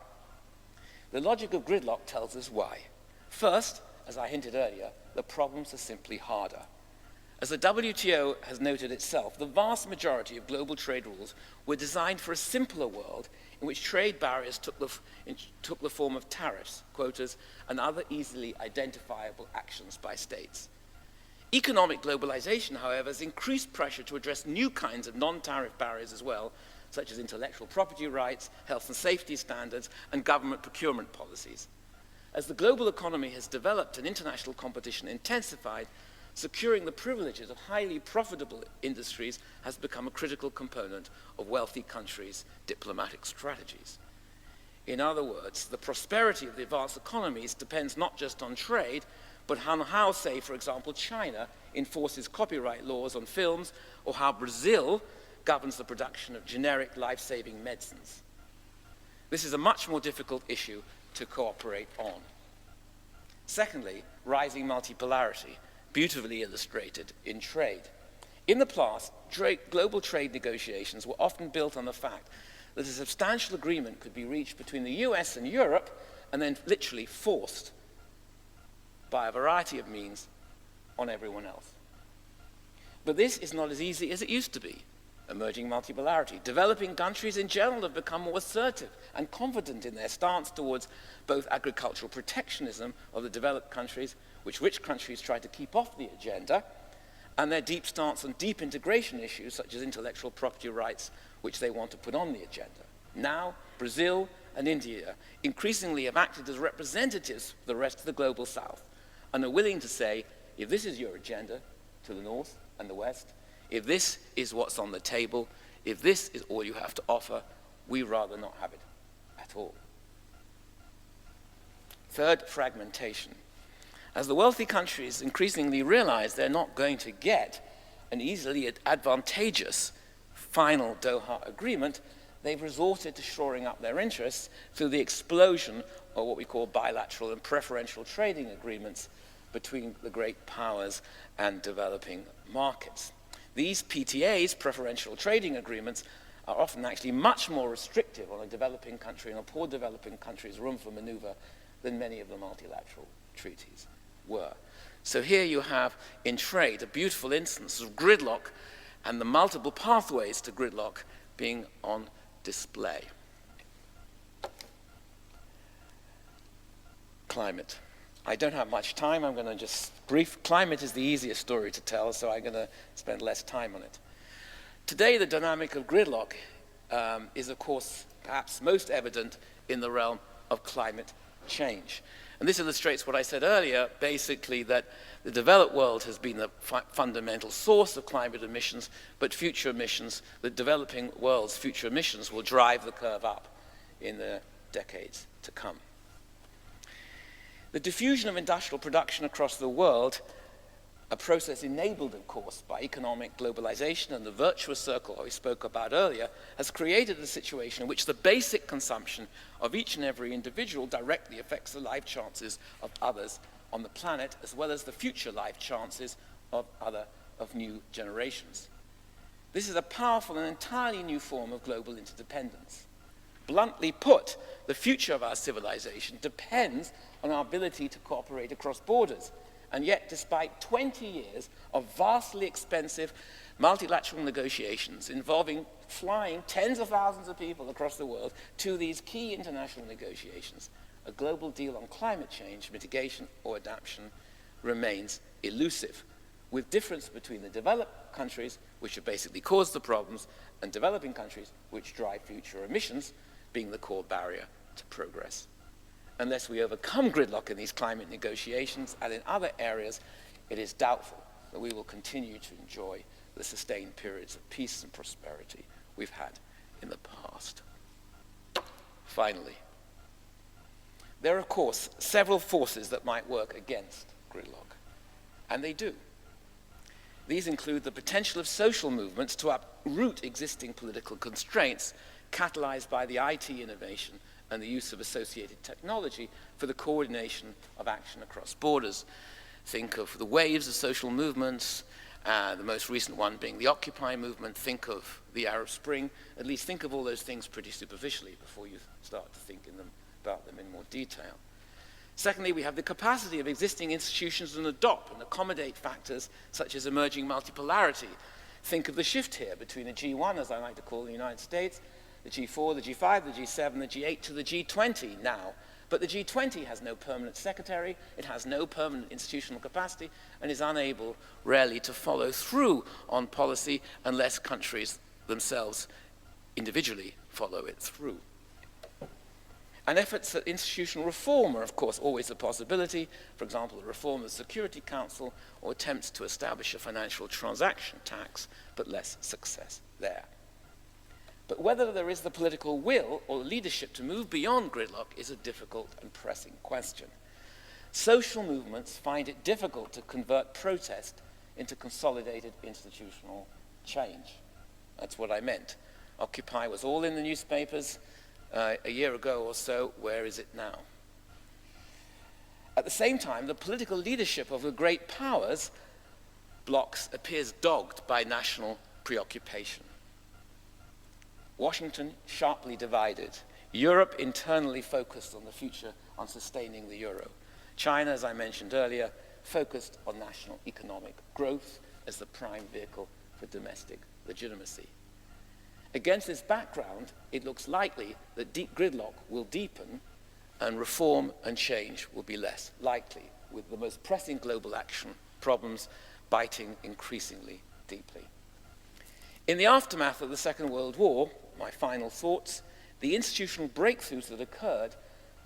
The logic of gridlock tells us why. First, as I hinted earlier, the problems are simply harder. As the WTO has noted itself, the vast majority of global trade rules were designed for a simpler world in which trade barriers took the form of tariffs, quotas, and other easily identifiable actions by states. Economic globalization, however, has increased pressure to address new kinds of non-tariff barriers as well, such as intellectual property rights, health and safety standards, and government procurement policies. As the global economy has developed and international competition intensified, securing the privileges of highly profitable industries has become a critical component of wealthy countries' diplomatic strategies. In other words, the prosperity of the advanced economies depends not just on trade, but on how, say, for example, China enforces copyright laws on films, or how Brazil governs the production of generic life-saving medicines. This is a much more difficult issue to cooperate on. Secondly, rising multipolarity, beautifully illustrated in trade. In the past, global trade negotiations were often built on the fact that a substantial agreement could be reached between the US and Europe and then literally forced by a variety of means on everyone else. But this is not as easy as it used to be. Emerging multipolarity. Developing countries in general have become more assertive and confident in their stance towards both agricultural protectionism of the developed countries, which rich countries try to keep off the agenda, and their deep stance on deep integration issues such as intellectual property rights, which they want to put on the agenda. Now, Brazil and India increasingly have acted as representatives of the rest of the global South and are willing to say, if this is your agenda to the North and the West, if this is what's on the table, if this is all you have to offer, we'd rather not have it at all. Third, fragmentation. As the wealthy countries increasingly realize they're not going to get an easily advantageous final Doha agreement, they've resorted to shoring up their interests through the explosion of what we call bilateral and preferential trading agreements between the great powers and developing markets. These PTAs, preferential trading agreements, are often actually much more restrictive on a developing country and a poor developing country's room for maneuver than many of the multilateral treaties were. So here you have in trade a beautiful instance of gridlock and the multiple pathways to gridlock being on display. Climate. I don't have much time. I'm going to just brief. Climate is the easiest story to tell, so I'm going to spend less time on it. Today, the dynamic of gridlock is, of course, perhaps most evident in the realm of climate change. And this illustrates what I said earlier, basically that the developed world has been the fundamental source of climate emissions, but future emissions, the developing world's future emissions will drive the curve up in the decades to come. The diffusion of industrial production across the world, a process enabled, of course, by economic globalization and the virtuous circle we spoke about earlier, has created a situation in which the basic consumption of each and every individual directly affects the life chances of others on the planet, as well as the future life chances of new generations. This is a powerful and entirely new form of global interdependence. Bluntly put, the future of our civilization depends on our ability to cooperate across borders. And yet, despite 20 years of vastly expensive multilateral negotiations involving flying tens of thousands of people across the world to these key international negotiations, a global deal on climate change, mitigation, or adaptation remains elusive, with difference between the developed countries, which have basically caused the problems, and developing countries, which drive future emissions, being the core barrier to progress. Unless we overcome gridlock in these climate negotiations and in other areas, it is doubtful that we will continue to enjoy the sustained periods of peace and prosperity we've had in the past. Finally, there are, of course, several forces that might work against gridlock, and they do. These include the potential of social movements to uproot existing political constraints catalyzed by the IT innovation and the use of associated technology for the coordination of action across borders. Think of the waves of social movements, the most recent one being the Occupy movement. Think of the Arab Spring. At least think of all those things pretty superficially before you start to think about them in more detail. Secondly, we have the capacity of existing institutions to adopt and accommodate factors such as emerging multipolarity. Think of the shift here between the G1, as I like to call the United States, the G4, the G5, the G7, the G8 to the G20 now. But the G20 has no permanent secretary, it has no permanent institutional capacity, and is unable, rarely, to follow through on policy unless countries themselves individually follow it through. And efforts at institutional reform are, of course, always a possibility. For example, the reform of the Security Council or attempts to establish a financial transaction tax, but less success there. But whether there is the political will or leadership to move beyond gridlock is a difficult and pressing question. Social movements find it difficult to convert protest into consolidated institutional change. That's what I meant. Occupy was all in the newspapers a year ago or so. Where is it now? At the same time, the political leadership of the great powers blocks appears dogged by national preoccupation. Washington sharply divided. Europe internally focused on the future, on sustaining the euro. China, as I mentioned earlier, focused on national economic growth as the prime vehicle for domestic legitimacy. Against this background, it looks likely that deep gridlock will deepen and reform and change will be less likely. with the most pressing global action problems biting increasingly deeply. In the aftermath of the Second World War, my final thoughts, the institutional breakthroughs that occurred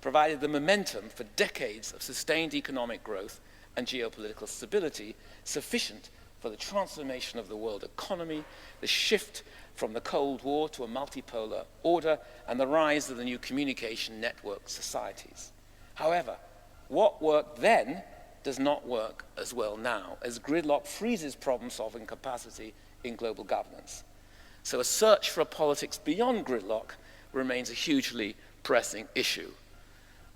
provided the momentum for decades of sustained economic growth and geopolitical stability sufficient for the transformation of the world economy, the shift from the Cold War to a multipolar order, and the rise of the new communication network societies. However, what worked then does not work as well now, as gridlock freezes problem-solving capacity in global governance. So a search for a politics beyond gridlock remains a hugely pressing issue.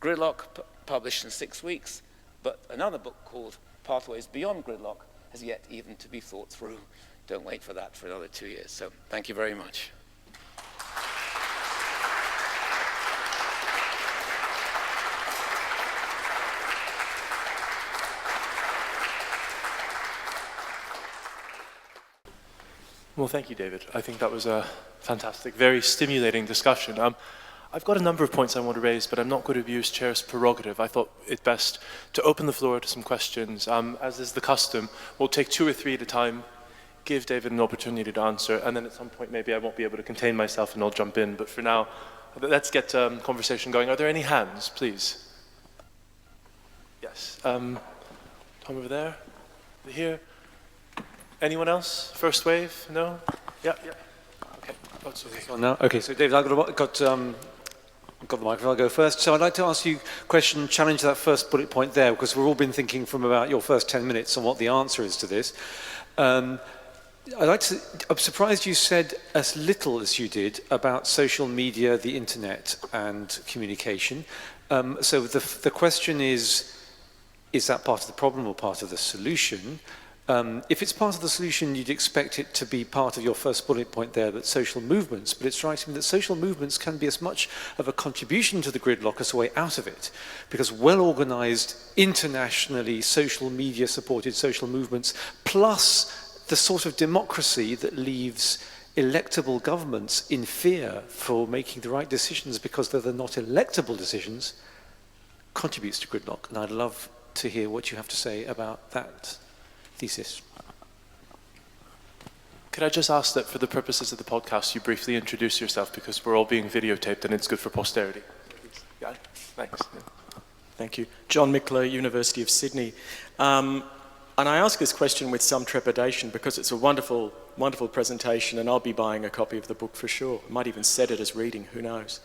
Gridlock published in 6 weeks, but another book called Pathways Beyond Gridlock has yet even to be thought through. Don't wait for that for another 2 years. So thank you very much. Well, thank you, David. I think that was a fantastic, very stimulating discussion. I've got a number of points I want to raise, but I'm not going to abuse Chair's prerogative. I thought it best to open the floor to some questions. As is the custom, we'll take 2 or 3 at a time, give David an opportunity to answer, and then at some point maybe I won't be able to contain myself and I'll jump in. But for now, let's get conversation going. Are there any hands, please? Yes. Tom over there, here. Anyone else? First wave? No? Yeah. Okay. Oh, it's okay. Now? Okay, so David, I've got the microphone. I'll go first. So I'd like to ask you a question, challenge that first bullet point there, because we've all been thinking from about your first 10 minutes on what the answer is to this. I'm surprised you said as little as you did about social media, the internet, and communication. So the question is that part of the problem or part of the solution? If it's part of the solution, you'd expect it to be part of your first bullet point there, that social movements, but it strikes me that social movements can be as much of a contribution to the gridlock as a way out of it, because well-organized, internationally, social media-supported social movements, plus the sort of democracy that leaves electable governments in fear for making the right decisions because they're not electable decisions, contributes to gridlock. And I'd love to hear what you have to say about that thesis. Could I just ask that for the purposes of the podcast, you briefly introduce yourself, because we're all being videotaped and it's good for posterity. Yeah, thanks. Yeah. Thank you. John Mickler, University of Sydney. And I ask this question with some trepidation because it's a wonderful, wonderful presentation, and I'll be buying a copy of the book for sure. I might even set it as reading, who knows.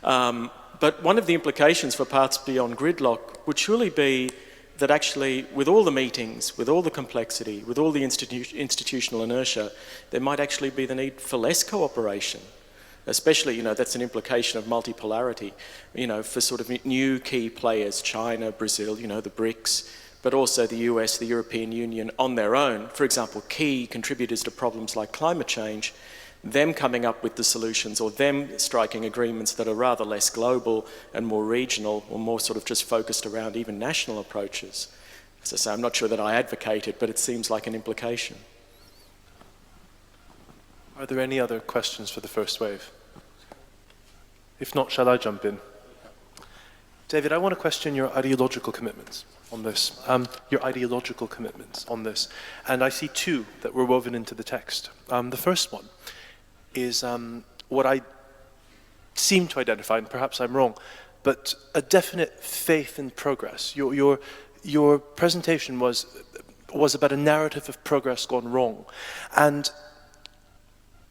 But one of the implications for Paths Beyond Gridlock would surely be that actually, with all the meetings, with all the complexity, with all the institutional inertia, there might actually be the need for less cooperation. Especially, that's an implication of multipolarity, for sort of new key players, China, Brazil, the BRICS, but also the US, the European Union on their own. For example, key contributors to problems like climate change, them coming up with the solutions, or them striking agreements that are rather less global and more regional, or more sort of just focused around even national approaches. As I say, I'm not sure that I advocate it, but it seems like an implication. Are there any other questions for the first wave? If not, shall I jump in? David, I want to question your ideological commitments on this. Your ideological commitments on this. And I see 2 that were woven into the text. The first one is what I seem to identify, and perhaps I'm wrong, but a definite faith in progress. Your presentation was about a narrative of progress gone wrong. And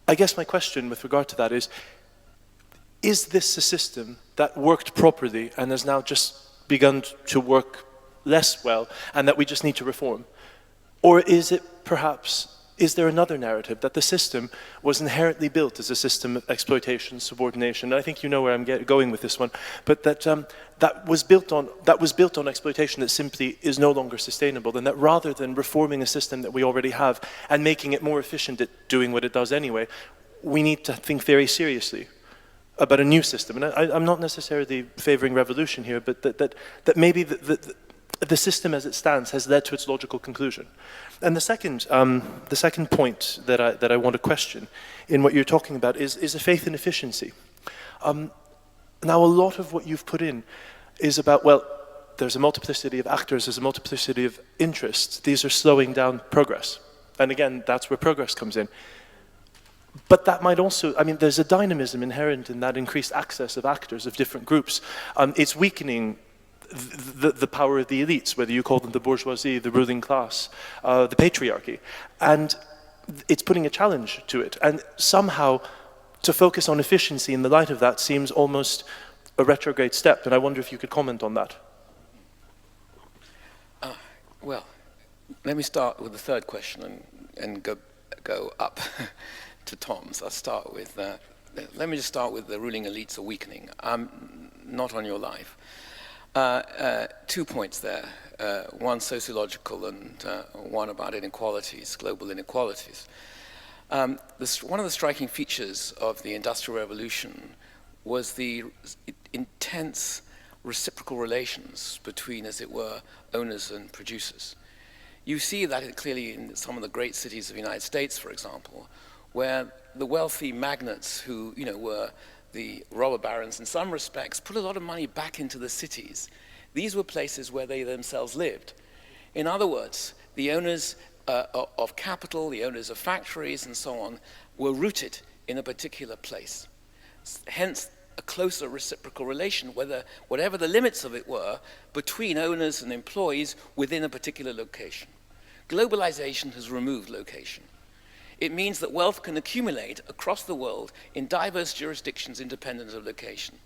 I guess my question with regard to that is this a system that worked properly and has now just begun to work less well, and that we just need to reform? Or is there another narrative, that the system was inherently built as a system of exploitation, subordination? And I think you know where I'm going with this one, but that was built on exploitation that simply is no longer sustainable, and that rather than reforming a system that we already have and making it more efficient at doing what it does anyway, we need to think very seriously about a new system. And I'm not necessarily favoring revolution here, but that maybe the system as it stands has led to its logical conclusion. And the second point that I want to question in what you're talking about is a faith in efficiency. Now, a lot of what you've put in is about, well, there's a multiplicity of actors, there's a multiplicity of interests. These are slowing down progress. And again, that's where progress comes in. But that might also, I mean, there's a dynamism inherent in that increased access of actors of different groups. It's weakening the power of the elites, whether you call them the bourgeoisie, the ruling class, the patriarchy. And it's putting a challenge to it. And somehow, to focus on efficiency in the light of that seems almost a retrograde step. And I wonder if you could comment on that. Well, let me start with the third question and go up to Tom's. I'll start with, let me just start with the ruling elites are weakening. Not on your life. 2 points there, one sociological and one about inequalities, global inequalities. One of the striking features of the Industrial Revolution was the intense reciprocal relations between, as it were, owners and producers. You see that clearly in some of the great cities of the United States, for example, where the wealthy magnates who, were the robber barons in some respects, put a lot of money back into the cities. These were places where they themselves lived. In other words, the owners of capital, the owners of factories and so on, were rooted in a particular place. Hence, a closer reciprocal relation, whatever the limits of it were, between owners and employees within a particular location. Globalization has removed location. It means that wealth can accumulate across the world in diverse jurisdictions independent of location.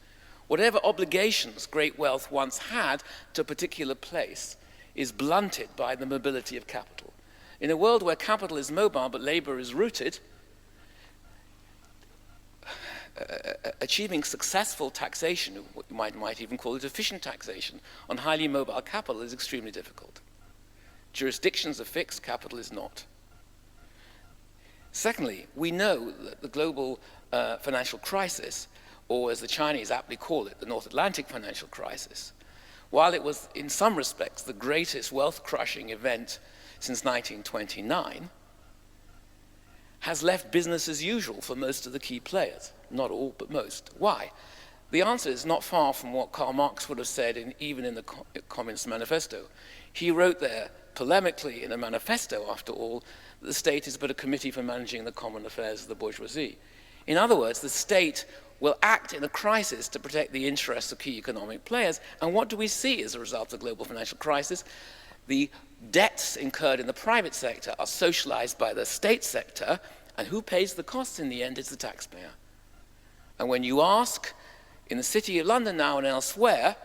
Whatever obligations great wealth once had to a particular place is blunted by the mobility of capital. In a world where capital is mobile but labor is rooted, achieving successful taxation, you might even call it efficient taxation, on highly mobile capital is extremely difficult. Jurisdictions are fixed, capital is not. Secondly, we know that the global financial crisis, or as the Chinese aptly call it, the North Atlantic financial crisis, while it was in some respects the greatest wealth-crushing event since 1929, has left business as usual for most of the key players. Not all, but most. Why? The answer is not far from what Karl Marx would have said even in the Communist Manifesto. He wrote there, polemically in a manifesto after all, that the state is but a committee for managing the common affairs of the bourgeoisie. In other words, the state will act in a crisis to protect the interests of key economic players. And what do we see as a result of the global financial crisis? The debts incurred in the private sector are socialized by the state sector, and who pays the costs in the end is the taxpayer. And when you ask, in the City of London now and elsewhere,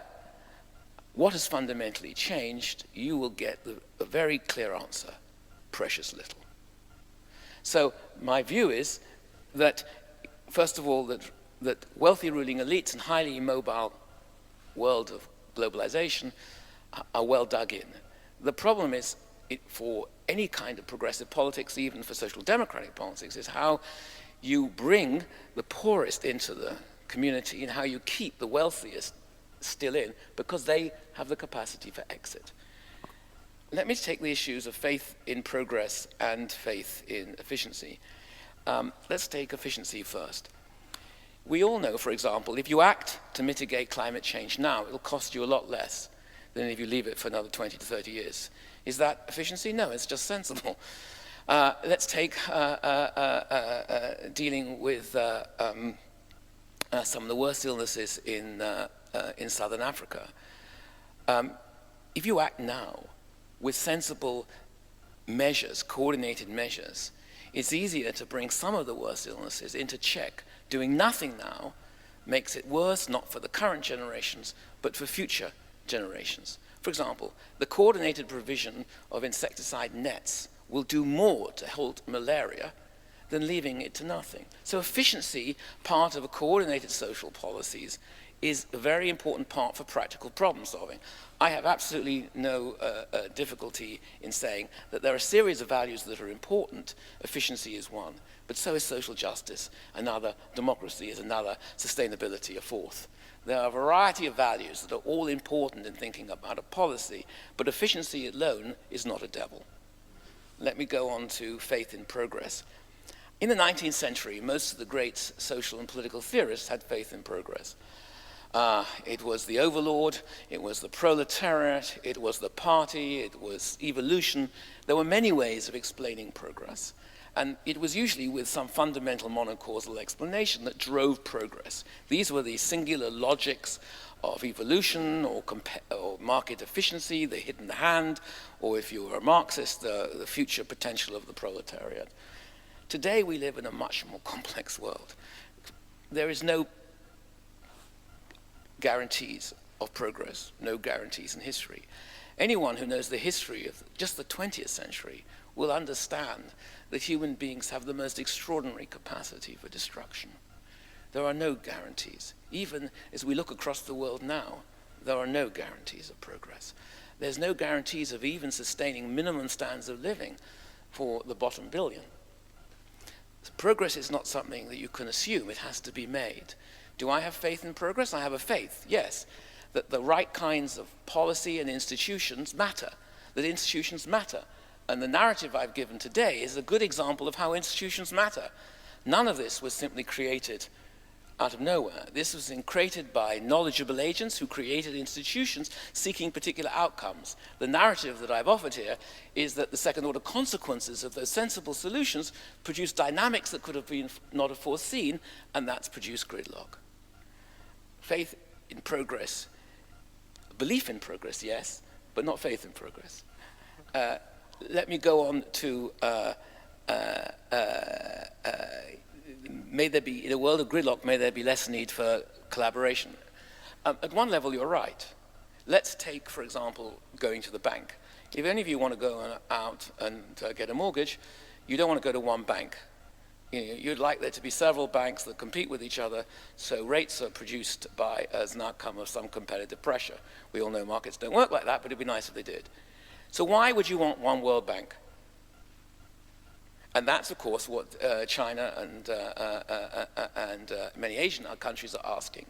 what has fundamentally changed, you will get a very clear answer: precious little. So my view is that, first of all, that wealthy ruling elites and highly mobile world of globalization are well dug in. The problem is, for any kind of progressive politics, even for social democratic politics, is how you bring the poorest into the community and how you keep the wealthiest still in, because they have the capacity for exit. Let me take the issues of faith in progress and faith in efficiency. Let's take efficiency first. We all know, for example, if you act to mitigate climate change now, it'll cost you a lot less than if you leave it for another 20 to 30 years. Is that efficiency? No, it's just sensible. Let's take dealing with some of the worst illnesses in Southern Africa. If you act now with sensible measures, coordinated measures, it's easier to bring some of the worst illnesses into check. Doing nothing now makes it worse, not for the current generations, but for future generations. For example, the coordinated provision of insecticide nets will do more to halt malaria than leaving it to nothing. So efficiency, part of a coordinated social policies, is a very important part for practical problem solving. I have absolutely no difficulty in saying that there are a series of values that are important. Efficiency is one, but so is social justice another, democracy is another, sustainability a fourth. There are a variety of values that are all important in thinking about a policy, but efficiency alone is not a devil. Let me go on to faith in progress. In the 19th century, most of the great social and political theorists had faith in progress. It was the overlord, it was the proletariat, it was the party, it was evolution. There were many ways of explaining progress. And it was usually with some fundamental monocausal explanation that drove progress. These were the singular logics of evolution or market efficiency, the hidden hand, or if you were a Marxist, the future potential of the proletariat. Today we live in a much more complex world. There is no guarantees of progress, no guarantees in history. Anyone who knows the history of just the 20th century will understand that human beings have the most extraordinary capacity for destruction. There are no guarantees. Even as we look across the world now, there are no guarantees of progress. There's no guarantees of even sustaining minimum standards of living for the bottom billion. Progress is not something that you can assume, it has to be made. Do I have faith in progress? I have a faith, yes, that the right kinds of policy and institutions matter, that institutions matter. And the narrative I've given today is a good example of how institutions matter. None of this was simply created out of nowhere. This was created by knowledgeable agents who created institutions seeking particular outcomes. The narrative that I've offered here is that the second-order consequences of those sensible solutions produce dynamics that could have been not have foreseen, and that's produced gridlock. Faith in progress, belief in progress, yes, but not faith in progress. Let me go on to may there be, in a world of gridlock, may there be less need for collaboration. At one level, you're right. Let's take, for example, going to the bank. If any of you want to go out and get a mortgage, you don't want to go to one bank. You'd like there to be several banks that compete with each other, so rates are produced as an outcome of some competitive pressure. We all know markets don't work like that, but it'd be nice if they did. So why would you want one world bank? And that's, of course, what China and many Asian countries are asking.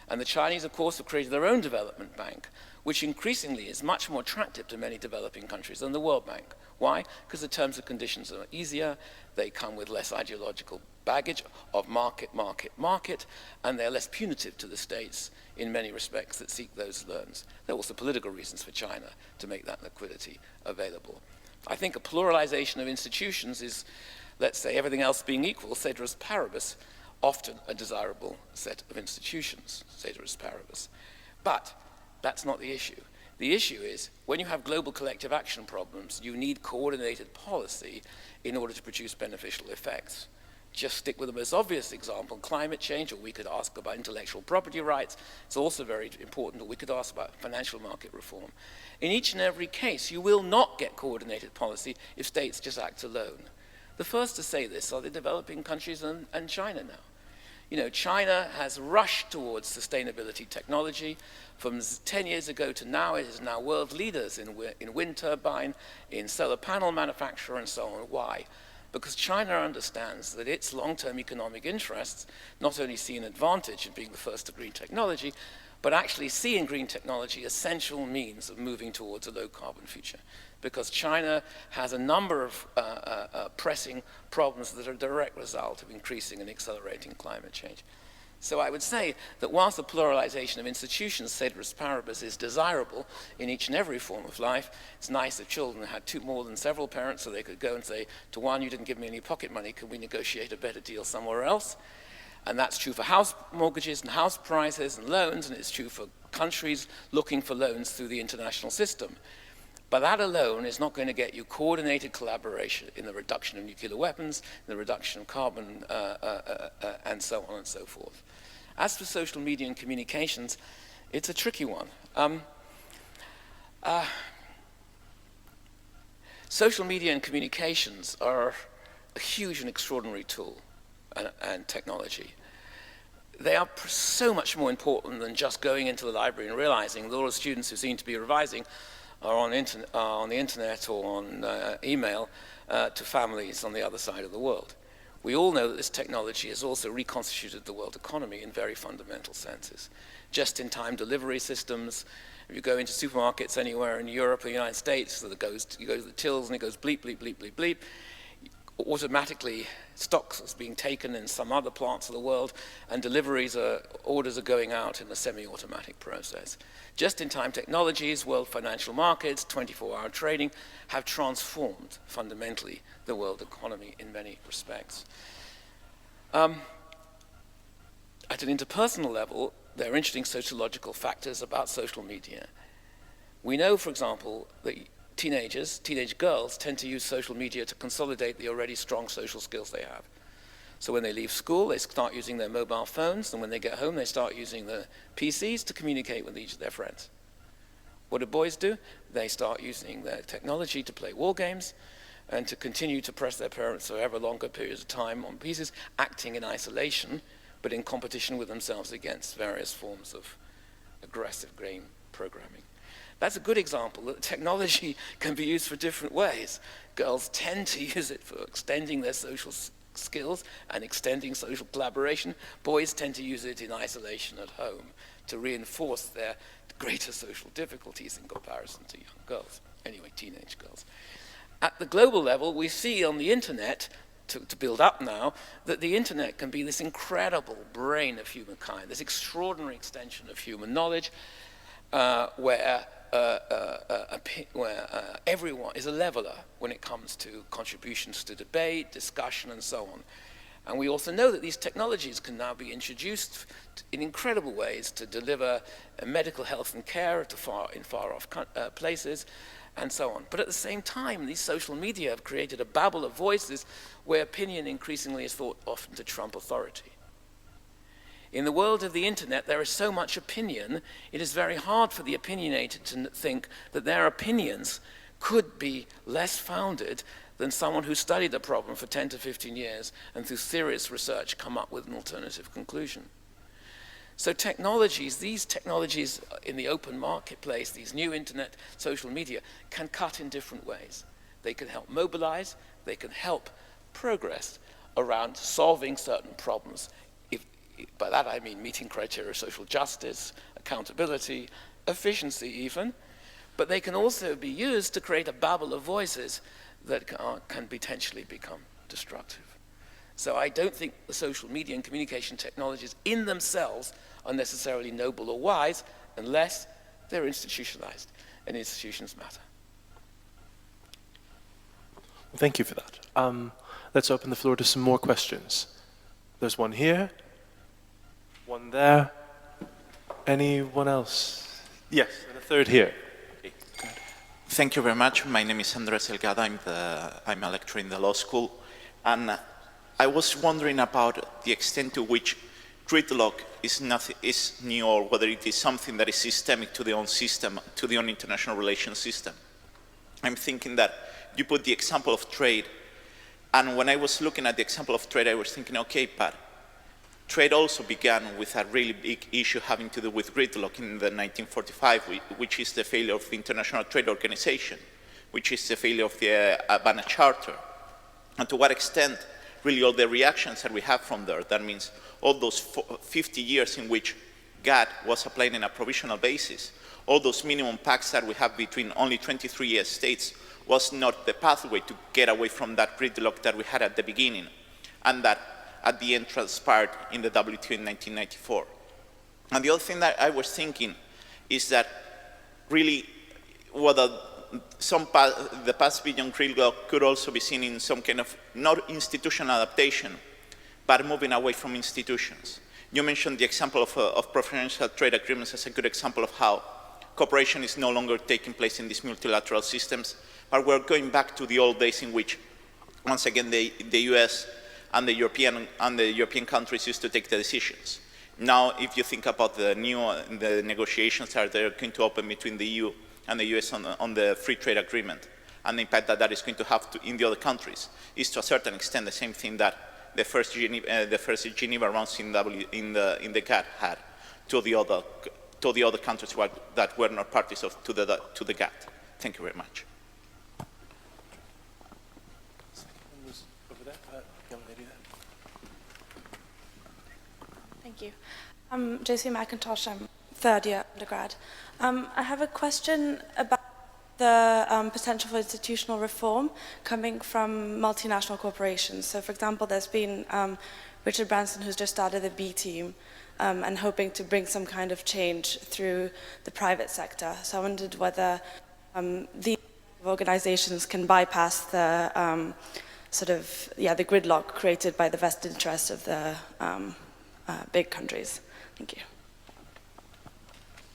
And the Chinese, of course, have created their own development bank, which increasingly is much more attractive to many developing countries than the World Bank. Why? Because the terms and conditions are easier, they come with less ideological baggage of market, and they're less punitive to the states in many respects that seek those loans. There are also political reasons for China to make that liquidity available. I think a pluralization of institutions is, let's say, everything else being equal, ceteris paribus, often a desirable set of institutions, ceteris paribus. But that's not the issue. The issue is, when you have global collective action problems, you need coordinated policy in order to produce beneficial effects. Just stick with the most obvious example, climate change, or we could ask about intellectual property rights. It's also very important, or we could ask about financial market reform. In each and every case, you will not get coordinated policy if states just act alone. The first to say this are the developing countries and China now. You know, China has rushed towards sustainability technology. From 10 years ago to now, it is now world leaders in wind turbine, in solar panel manufacture, and so on. Why? Because China understands that its long-term economic interests not only see an advantage in being the first to green technology, but actually see in green technology essential means of moving towards a low-carbon future. Because China has a number of pressing problems that are a direct result of increasing and accelerating climate change. So I would say that whilst the pluralization of institutions, ceteris paribus, is desirable in each and every form of life, it's nice if children had more than several parents so they could go and say to one, you didn't give me any pocket money, can we negotiate a better deal somewhere else? And that's true for house mortgages and house prices and loans, and it's true for countries looking for loans through the international system. But that alone is not going to get you coordinated collaboration in the reduction of nuclear weapons, the reduction of carbon, and so on and so forth. As for social media and communications, it's a tricky one. Social media and communications are a huge and extraordinary tool and technology. They are so much more important than just going into the library and realizing that all the students who seem to be revising are on the internet or on email to families on the other side of the world. We all know that this technology has also reconstituted the world economy in very fundamental senses. Just-in-time delivery systems. If you go into supermarkets anywhere in Europe or the United States, so you go to the tills and it goes bleep, bleep, bleep, bleep, bleep. automatically stocks is being taken in some other parts of the world, and orders are going out in a semi-automatic process. Just-in-time technologies, world financial markets, 24-hour trading have transformed fundamentally the world economy in many respects. At an interpersonal level, there are interesting sociological factors about social media. We know, for example, that teenage girls tend to use social media to consolidate the already strong social skills they have. So when they leave school, they start using their mobile phones, and when they get home, they start using their PCs to communicate with each of their friends. What do boys do? They start using their technology to play war games and to continue to press their parents for ever longer periods of time on PCs, acting in isolation, but in competition with themselves against various forms of aggressive game programming. That's a good example that technology can be used for different ways. Girls tend to use it for extending their social skills and extending social collaboration. Boys tend to use it in isolation at home to reinforce their greater social difficulties in comparison to young girls, anyway, teenage girls. At the global level, we see on the internet, to build up now, that the internet can be this incredible brain of humankind, this extraordinary extension of human knowledge, where everyone is a leveler when it comes to contributions to debate, discussion, and so on. And we also know that these technologies can now be introduced in incredible ways to deliver medical health and care in far-off places, and so on. But at the same time, these social media have created a babel of voices where opinion increasingly is thought often to trump authority. In the world of the internet, there is so much opinion, it is very hard for the opinionated to think that their opinions could be less founded than someone who studied the problem for 10 to 15 years and through serious research come up with an alternative conclusion. So these technologies in the open marketplace, these new internet social media, can cut in different ways. They can help mobilize, they can help progress around solving certain problems. By that I mean meeting criteria of social justice, accountability, efficiency even, but they can also be used to create a babel of voices that can potentially become destructive. So I don't think the social media and communication technologies in themselves are necessarily noble or wise unless they're institutionalized, and institutions matter. Thank you for that. Let's open the floor to some more questions. There's one here, one there. Anyone else? Yes, and a third here. Thank you very much. My name is Andrés Elgada. I'm a lecturer in the law school. And I was wondering about the extent to which gridlock is new, or whether it is something that is systemic to the own system, to the own international relations system. I'm thinking that you put the example of trade. And when I was looking at the example of trade, I was thinking, okay, but trade also began with a really big issue having to do with gridlock in the 1945, which is the failure of the International Trade Organization, which is the failure of the Havana Charter. And to what extent, really, all the reactions that we have from there, that means all those 50 years in which GATT was applied on a provisional basis, all those minimum pacts that we have between only 23 states was not the pathway to get away from that gridlock that we had at the beginning, and that at the end transpired in the WTO in 1994. And the other thing that I was thinking is that really whether the past beyond gridlock could also be seen in some kind of not institutional adaptation, but moving away from institutions. You mentioned the example of preferential trade agreements as a good example of how cooperation is no longer taking place in these multilateral systems, but we're going back to the old days in which, once again, the US and the European countries used to take the decisions. Now, if you think about the negotiations that are going to open between the EU and the US on the free trade agreement, and the impact that is going to have in the other countries, is to a certain extent the same thing that the first Geneva rounds in the GATT had to the other countries that were not parties to the GATT. Thank you very much. Thank you. I'm JC McIntosh. I'm third year undergrad. I have a question about the potential for institutional reform coming from multinational corporations. So for example, there's been Richard Branson, who's just started the B team and hoping to bring some kind of change through the private sector. So I wondered whether these organizations can bypass the the gridlock created by the vested interest of the big countries. Thank you.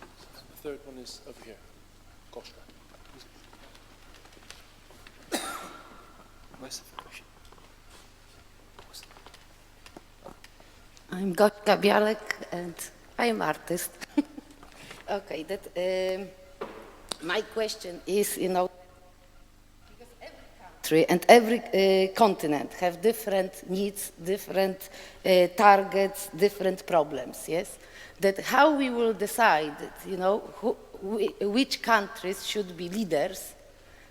The third one is over here. Goshka. I'm Gotka Bialek and I am artist. Okay, my question is, because every country and every continent have different needs, different targets, different problems, yes? That how we will decide, which countries should be leaders,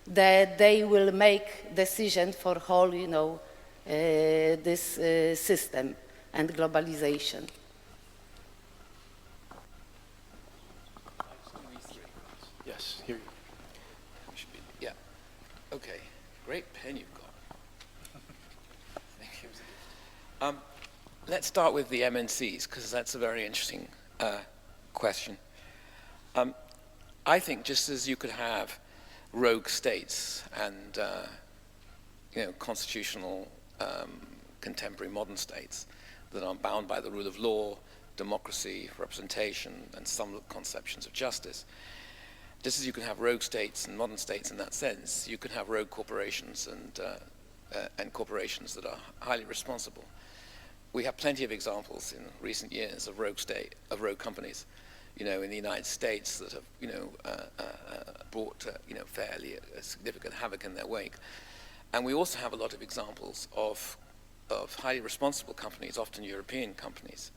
that they will make decision for whole, this system and globalization. Yes, here you go. Yeah. Okay. Great pen you've got. Thank you. Let's start with the MNCs, because that's a very interesting question. I think just as you could have rogue states and constitutional contemporary modern states that are bound by the rule of law, democracy, representation, and some conceptions of justice. Just as you can have rogue states and modern states in that sense, you can have rogue corporations and corporations that are highly responsible. We have plenty of examples in recent years of rogue companies, in the United States that have, brought, fairly significant havoc in their wake. And we also have a lot of examples of highly responsible companies, often European companies,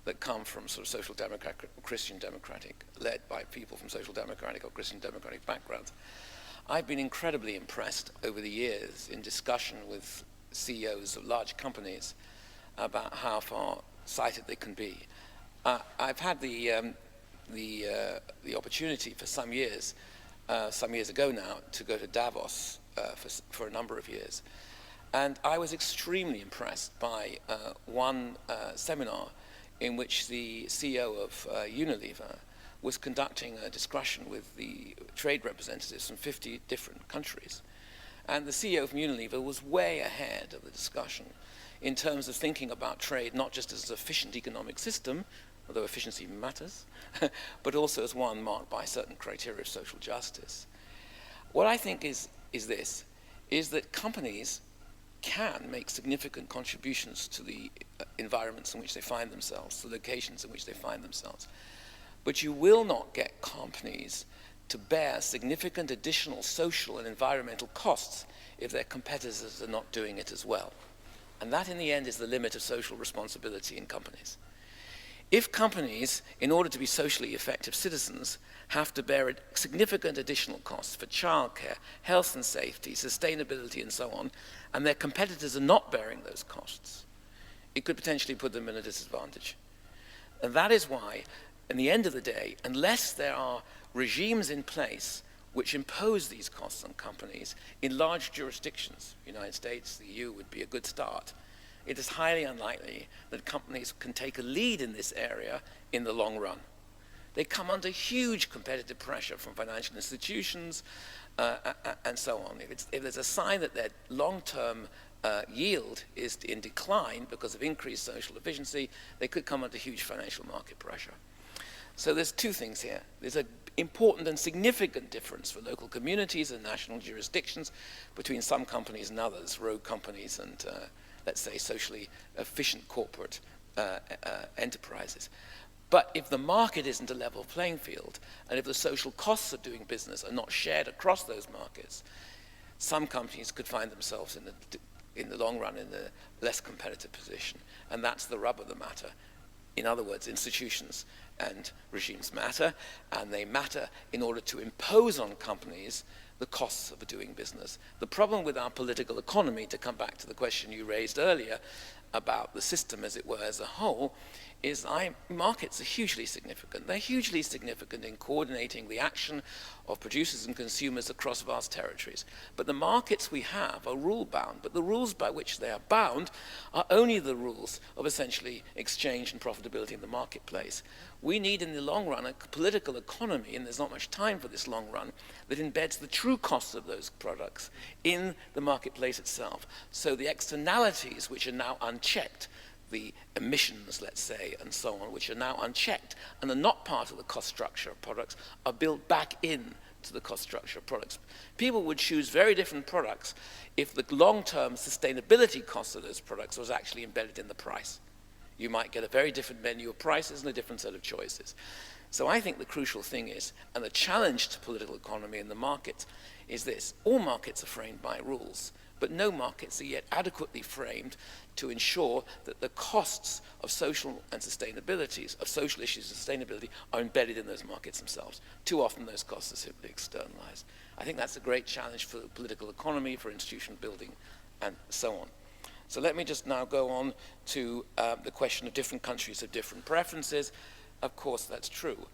that come from sort of social democratic or Christian democratic, led by people from social democratic or Christian democratic backgrounds. I've been incredibly impressed over the years in discussion with CEOs of large companies about how far-sighted they can be. I've had the opportunity for some years ago now, to go to Davos for a number of years. And I was extremely impressed by one seminar in which the CEO of Unilever was conducting a discussion with the trade representatives from 50 different countries. And the CEO of Unilever was way ahead of the discussion in terms of thinking about trade not just as an efficient economic system, although efficiency matters, but also as one marked by certain criteria of social justice. What I think is that companies can make significant contributions to the environments in which they find themselves, the locations in which they find themselves. But you will not get companies to bear significant additional social and environmental costs if their competitors are not doing it as well. And that, in the end, is the limit of social responsibility in companies. If companies, in order to be socially effective citizens, have to bear significant additional costs for childcare, health and safety, sustainability, and so on, and their competitors are not bearing those costs, it could potentially put them in a disadvantage. And that is why, in the end of the day, unless there are regimes in place which impose these costs on companies in large jurisdictions, the United States, the EU would be a good start, it is highly unlikely that companies can take a lead in this area in the long run. They come under huge competitive pressure from financial institutions and so on. If there's a sign that their long-term yield is in decline because of increased social efficiency, they could come under huge financial market pressure. So there's two things here. There's an important and significant difference for local communities and national jurisdictions between some companies and others, rogue companies and let's say socially efficient corporate enterprises. But if the market isn't a level playing field, and if the social costs of doing business are not shared across those markets, some companies could find themselves in the long run in a less competitive position. And that's the rub of the matter. In other words, institutions and regimes matter, and they matter in order to impose on companies the costs of doing business. The problem with our political economy, to come back to the question you raised earlier, about the system, as it were, as a whole, is markets are hugely significant. They're hugely significant in coordinating the action of producers and consumers across vast territories. But the markets we have are rule-bound, but the rules by which they are bound are only the rules of essentially exchange and profitability in the marketplace. We need in the long run a political economy, and there's not much time for this long run, that embeds the true costs of those products in the marketplace itself. So the externalities, which are now unchecked, the emissions, let's say, and so on, which are now unchecked and are not part of the cost structure of products, are built back in to the cost structure of products. People would choose very different products if the long-term sustainability cost of those products was actually embedded in the price. You might get a very different menu of prices and a different set of choices. So I think the crucial thing is, and the challenge to political economy in the market is this: all markets are framed by rules, but no markets are yet adequately framed to ensure that the costs of social and sustainabilities, of social issues and sustainability, are embedded in those markets themselves. Too often those costs are simply externalized. I think that's a great challenge for the political economy, for institution building, and so on. So let me just now go on to the question of different countries have different preferences. Of course, that's true.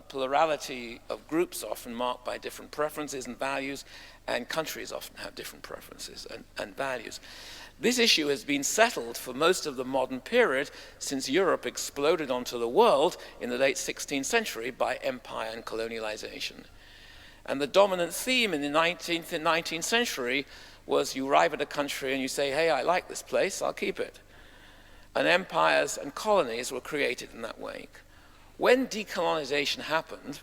Plurality of groups are often marked by different preferences and values, and countries often have different preferences and values. This issue has been settled for most of the modern period since Europe exploded onto the world in the late 16th century by empire and colonialization. And the dominant theme in the 19th and 19th century was you arrive at a country and you say, hey, I like this place, I'll keep it. And empires and colonies were created in that wake. When decolonization happened,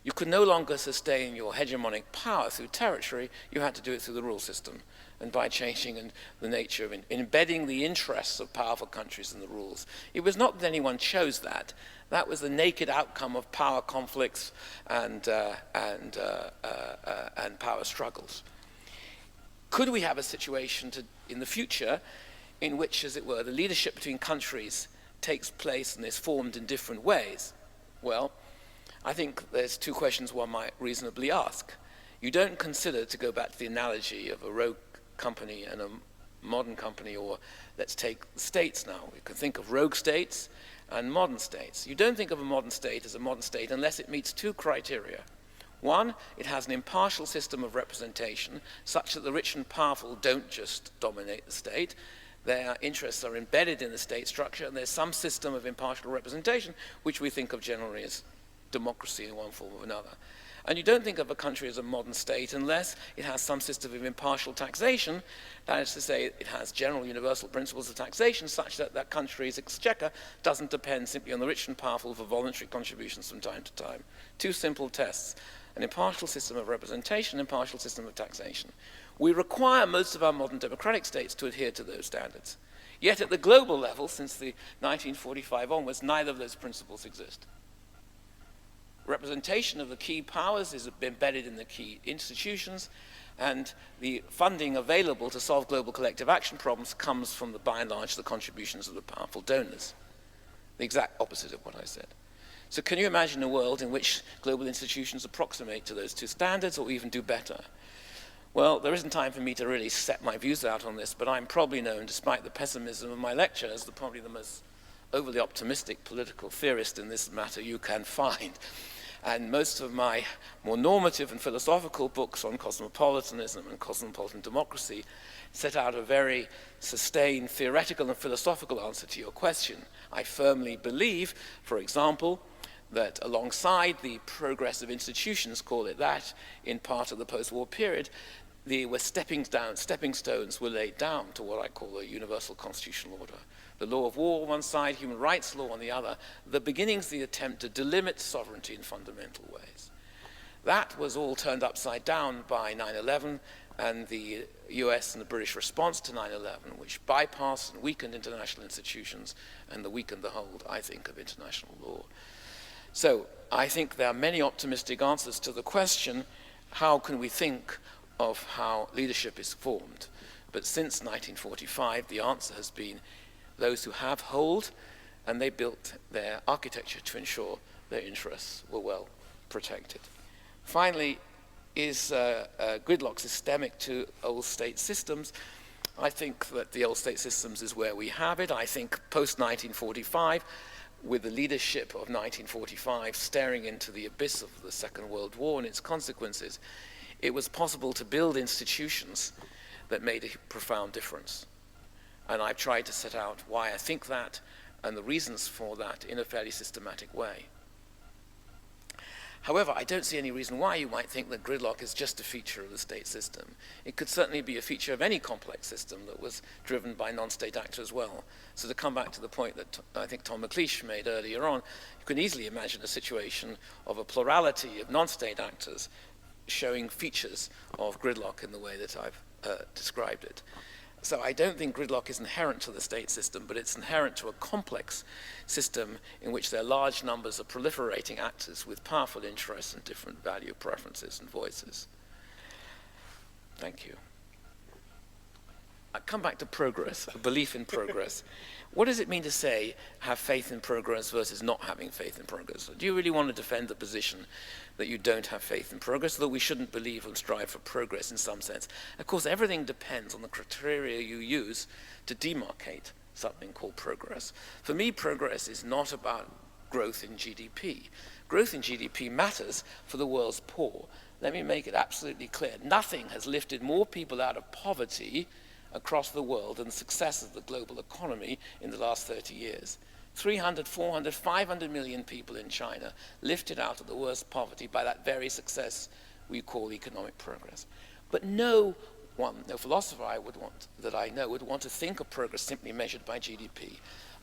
you could no longer sustain your hegemonic power through territory, you had to do it through the rule system, and by changing the nature of embedding the interests of powerful countries in the rules. It was not that anyone chose that. That was the naked outcome of power conflicts and power struggles. Could we have a situation in the future in which, as it were, the leadership between countries takes place and is formed in different ways? Well, I think there's two questions one might reasonably ask. You don't consider, to go back to the analogy of a rogue company and a modern company, or let's take the states now. We can think of rogue states and modern states. You don't think of a modern state as a modern state unless it meets two criteria. One, it has an impartial system of representation such that the rich and powerful don't just dominate the state. Their interests are embedded in the state structure, and there's some system of impartial representation which we think of generally as democracy in one form or another. And you don't think of a country as a modern state unless it has some system of impartial taxation, that is to say, it has general universal principles of taxation such that that country's exchequer doesn't depend simply on the rich and powerful for voluntary contributions from time to time. Two simple tests: an impartial system of representation, an impartial system of taxation. We require most of our modern democratic states to adhere to those standards. Yet at the global level, since the 1945 onwards, neither of those principles exist. Representation of the key powers is embedded in the key institutions, and the funding available to solve global collective action problems comes from, by and large, the contributions of the powerful donors. The exact opposite of what I said. So can you imagine a world in which global institutions approximate to those two standards or even do better? Well, there isn't time for me to really set my views out on this, but I'm probably known, despite the pessimism of my lecture, as probably the most overly optimistic political theorist in this matter you can find. And most of my more normative and philosophical books on cosmopolitanism and cosmopolitan democracy set out a very sustained theoretical and philosophical answer to your question. I firmly believe, for example, that alongside the progress of institutions, call it that, in part of the post-war period, there were stepping stones were laid down to what I call a universal constitutional order. The law of war on one side, human rights law on the other, the beginnings of the attempt to delimit sovereignty in fundamental ways. That was all turned upside down by 9/11 and the US and the British response to 9/11, which bypassed and weakened international institutions and weakened the hold, I think, of international law. So I think there are many optimistic answers to the question, how can we think of how leadership is formed? But since 1945, the answer has been those who have hold, and they built their architecture to ensure their interests were well protected. Finally, is gridlock systemic to old state systems? I think that the old state systems is where we have it. I think post-1945, with the leadership of 1945 staring into the abyss of the Second World War and its consequences, it was possible to build institutions that made a profound difference. And I've tried to set out why I think that and the reasons for that in a fairly systematic way. However, I don't see any reason why you might think that gridlock is just a feature of the state system. It could certainly be a feature of any complex system that was driven by non-state actors as well. So to come back to the point that I think Tom McLeish made earlier on, you can easily imagine a situation of a plurality of non-state actors showing features of gridlock in the way that I've described it. So I don't think gridlock is inherent to the state system, but it's inherent to a complex system in which there are large numbers of proliferating actors with powerful interests and different value preferences and voices. Thank you. I come back to progress, a belief in progress. What does it mean to say have faith in progress versus not having faith in progress? Do you really want to defend the position that you don't have faith in progress, that we shouldn't believe and strive for progress in some sense? Of course, everything depends on the criteria you use to demarcate something called progress. For me, progress is not about growth in GDP. Growth in GDP matters for the world's poor. Let me make it absolutely clear. Nothing has lifted more people out of poverty across the world and the success of the global economy in the last 30 years. 300, 400, 500 million people in China lifted out of the worst poverty by that very success we call economic progress. But no philosopher that I know would want to think of progress simply measured by GDP.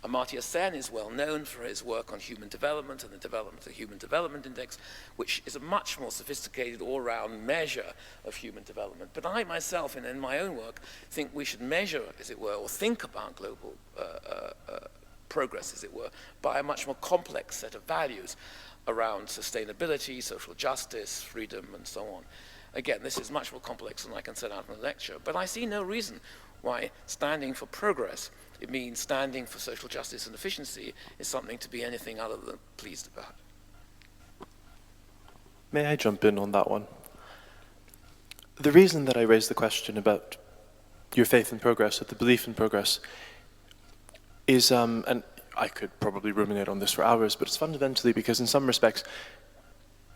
Amartya Sen is well known for his work on human development and the development of the Human Development Index, which is a much more sophisticated all-round measure of human development. But I myself, in my own work, think we should measure, as it were, or think about global progress, as it were, by a much more complex set of values around sustainability, social justice, freedom, and so on. Again, this is much more complex than I can set out in a lecture, but I see no reason why standing for progress, it means standing for social justice and efficiency, is something to be anything other than pleased about. May I jump in on that one? The reason that I raised the question about your faith in progress, or the belief in progress, is, and I could probably ruminate on this for hours, but it's fundamentally because in some respects,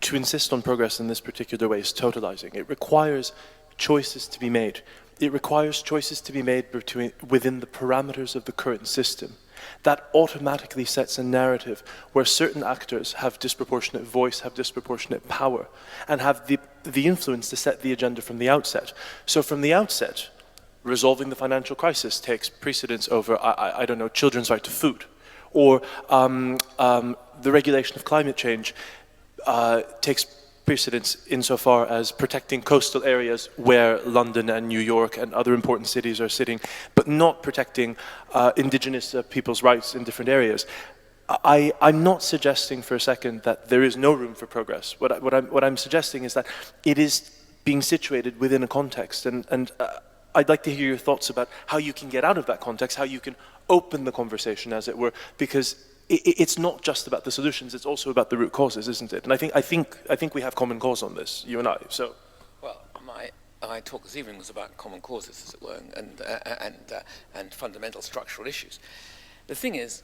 to insist on progress in this particular way is totalizing. It requires choices to be made. It requires choices to be made within the parameters of the current system. That automatically sets a narrative where certain actors have disproportionate voice, have disproportionate power, and have the influence to set the agenda from the outset. So from the outset, resolving the financial crisis takes precedence over, I don't know, children's right to food, or the regulation of climate change takes precedence insofar as protecting coastal areas where London and New York and other important cities are sitting, but not protecting indigenous people's rights in different areas. I'm not suggesting for a second that there is no room for progress. What I'm suggesting is that it is being situated within a context, and I'd like to hear your thoughts about how you can get out of that context, how you can open the conversation, as it were, because it's not just about the solutions, it's also about the root causes, isn't it? And I think we have common cause on this, you and I, so. Well, my talk this evening was about common causes, as it were, and fundamental structural issues. The thing is,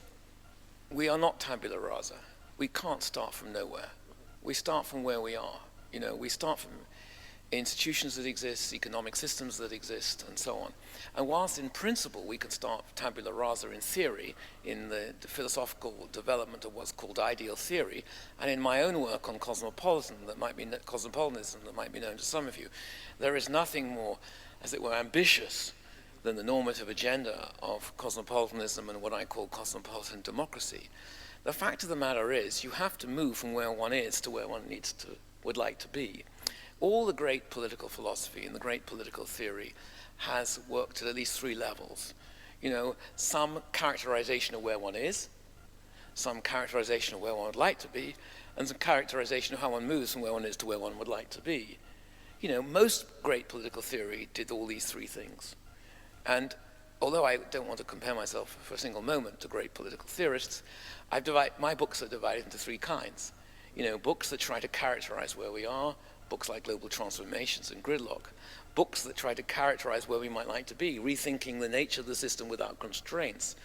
we are not tabula rasa. We can't start from nowhere. We start from where we are. You know, we start from institutions that exist, economic systems that exist, and so on. And whilst in principle we can start tabula rasa in theory, in the philosophical development of what's called ideal theory, and in my own work on cosmopolitanism that might be known to some of you, there is nothing more, as it were, ambitious than the normative agenda of cosmopolitanism and what I call cosmopolitan democracy. The fact of the matter is, you have to move from where one is to where one would like to be. All the great political philosophy and the great political theory has worked at least three levels. You know, some characterization of where one is, some characterization of where one would like to be, and some characterization of how one moves from where one is to where one would like to be. You know, most great political theory did all these three things. And although I don't want to compare myself for a single moment to great political theorists, my books are divided into three kinds. You know, books that try to characterize where we are, books like Global Transformations and Gridlock, books that try to characterize where we might like to be, rethinking the nature of the system without constraints.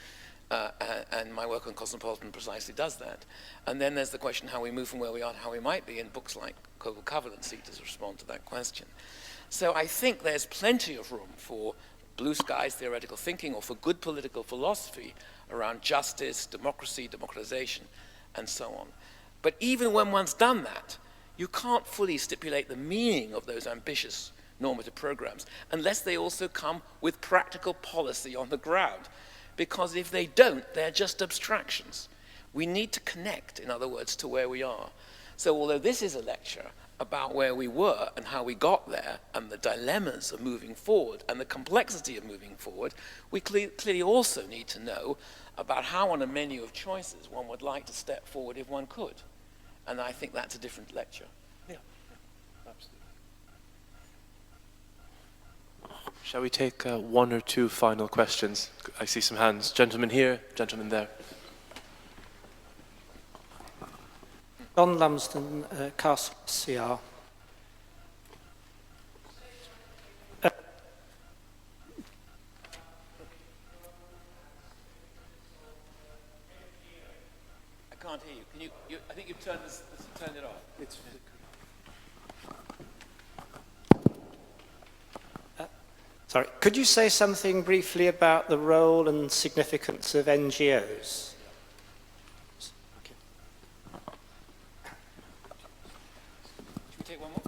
And my work on Cosmopolitan precisely does that. And then there's the question how we move from where we are to how we might be, and books like Global Covenant seek to respond to that question. So I think there's plenty of room for blue skies theoretical thinking, or for good political philosophy around justice, democracy, democratization, and so on. But even when one's done that, you can't fully stipulate the meaning of those ambitious normative programs unless they also come with practical policy on the ground. Because if they don't, they're just abstractions. We need to connect, in other words, to where we are. So although this is a lecture about where we were and how we got there and the dilemmas of moving forward and the complexity of moving forward, we clearly also need to know about how on a menu of choices one would like to step forward if one could. And I think that's a different lecture. Yeah, absolutely. Shall we take one or two final questions? I see some hands. Gentleman here, gentleman there. John Lumsden, Castle CR. I can't hear you. Can you I think you've turned it off. It's Sorry, could you say something briefly about the role and significance of NGOs? Should we take one more?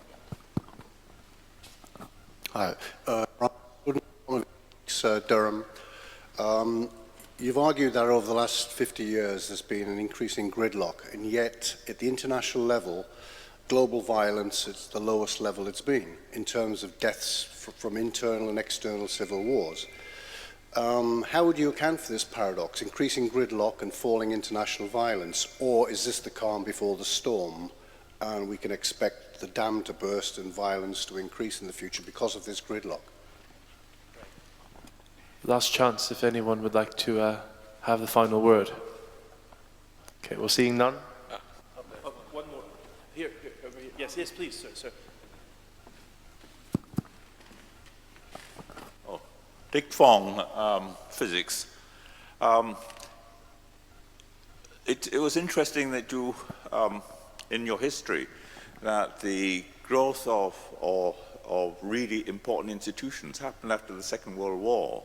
Hi, Durham. You've argued that over the last 50 years there's been an increasing gridlock, and yet at the international level, global violence is the lowest level it's been in terms of deaths from internal and external civil wars. How would you account for this paradox, increasing gridlock and falling international violence, or is this the calm before the storm and we can expect the dam to burst and violence to increase in the future because of this gridlock? last chance if anyone would like to have the final word. Okay, well, seeing none. One more. Here, over here. Yes, please, sir. Oh, Dick Fong, physics. It was interesting that you, in your history, that the growth of really important institutions happened after the Second World War,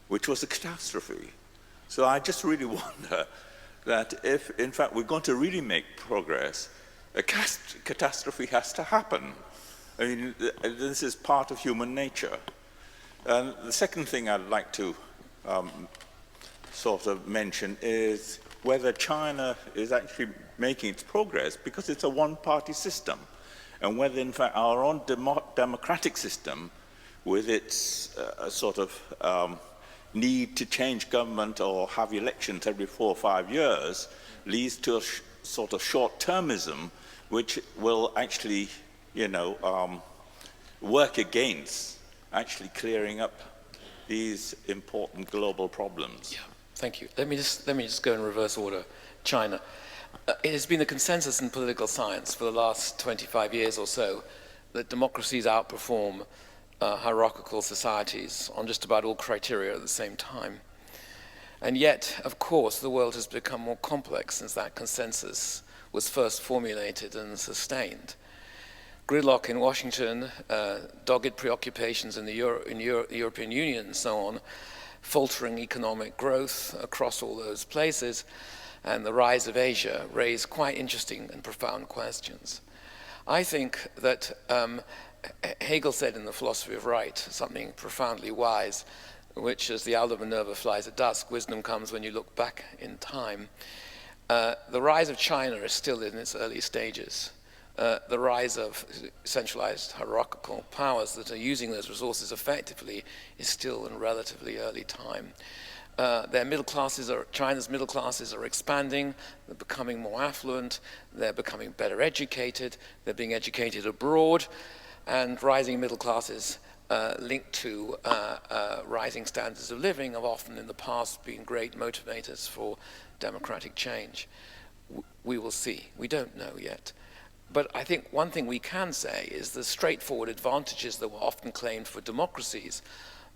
which was a catastrophe. So I just really wonder that if, in fact, we're going to really make progress, a catastrophe has to happen. I mean, this is part of human nature. And the second thing I'd like to sort of mention is whether China is actually making its progress, because it's a one-party system, and whether, in fact, our own democratic system, with its sort of need to change government or have elections every 4 or 5 years, leads to a sort of short-termism, which will actually, work against actually clearing up these important global problems. Yeah, thank you. Let me just go in reverse order. China. It has been the consensus in political science for the last 25 years or so that democracies outperform hierarchical societies on just about all criteria at the same time. And yet, of course, the world has become more complex since that consensus was first formulated and sustained. Gridlock in Washington, dogged preoccupations in the European Union and so on, faltering economic growth across all those places, and the rise of Asia raise quite interesting and profound questions. I think that Hegel said in The Philosophy of Right something profoundly wise, which is the Alda Minerva flies at dusk, wisdom comes when you look back in time. The rise of China is still in its early stages. The rise of centralized hierarchical powers that are using those resources effectively is still in relatively early time. China's middle classes are expanding, they're becoming more affluent, they're becoming better educated, they're being educated abroad, and rising middle classes linked to rising standards of living have often in the past been great motivators for democratic change. We will see. We don't know yet. But I think one thing we can say is the straightforward advantages that were often claimed for democracies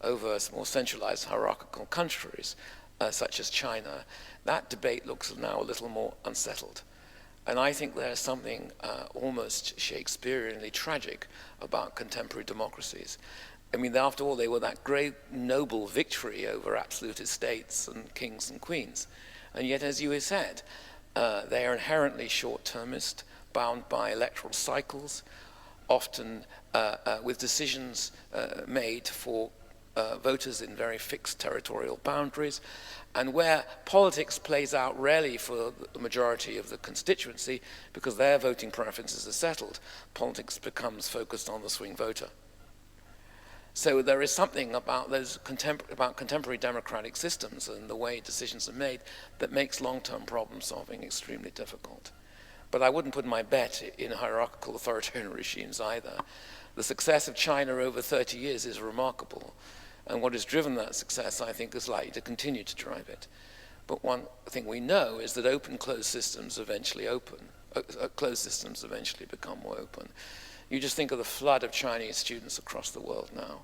over more centralized hierarchical countries, such as China, that debate looks now a little more unsettled. And I think there's something almost Shakespeareanly tragic about contemporary democracies. I mean, after all, they were that great noble victory over absolutist states and kings and queens. And yet, as you have said, they are inherently short-termist, bound by electoral cycles, often with decisions made for voters in very fixed territorial boundaries, and where politics plays out rarely for the majority of the constituency because their voting preferences are settled. Politics becomes focused on the swing voter. So there is something about those contemporary democratic systems and the way decisions are made that makes long-term problem solving extremely difficult. But I wouldn't put my bet in hierarchical authoritarian regimes either. The success of China over 30 years is remarkable. And what has driven that success, I think, is likely to continue to drive it. But one thing we know is that open-closed systems eventually open. Closed systems eventually become more open. You just think of the flood of Chinese students across the world now.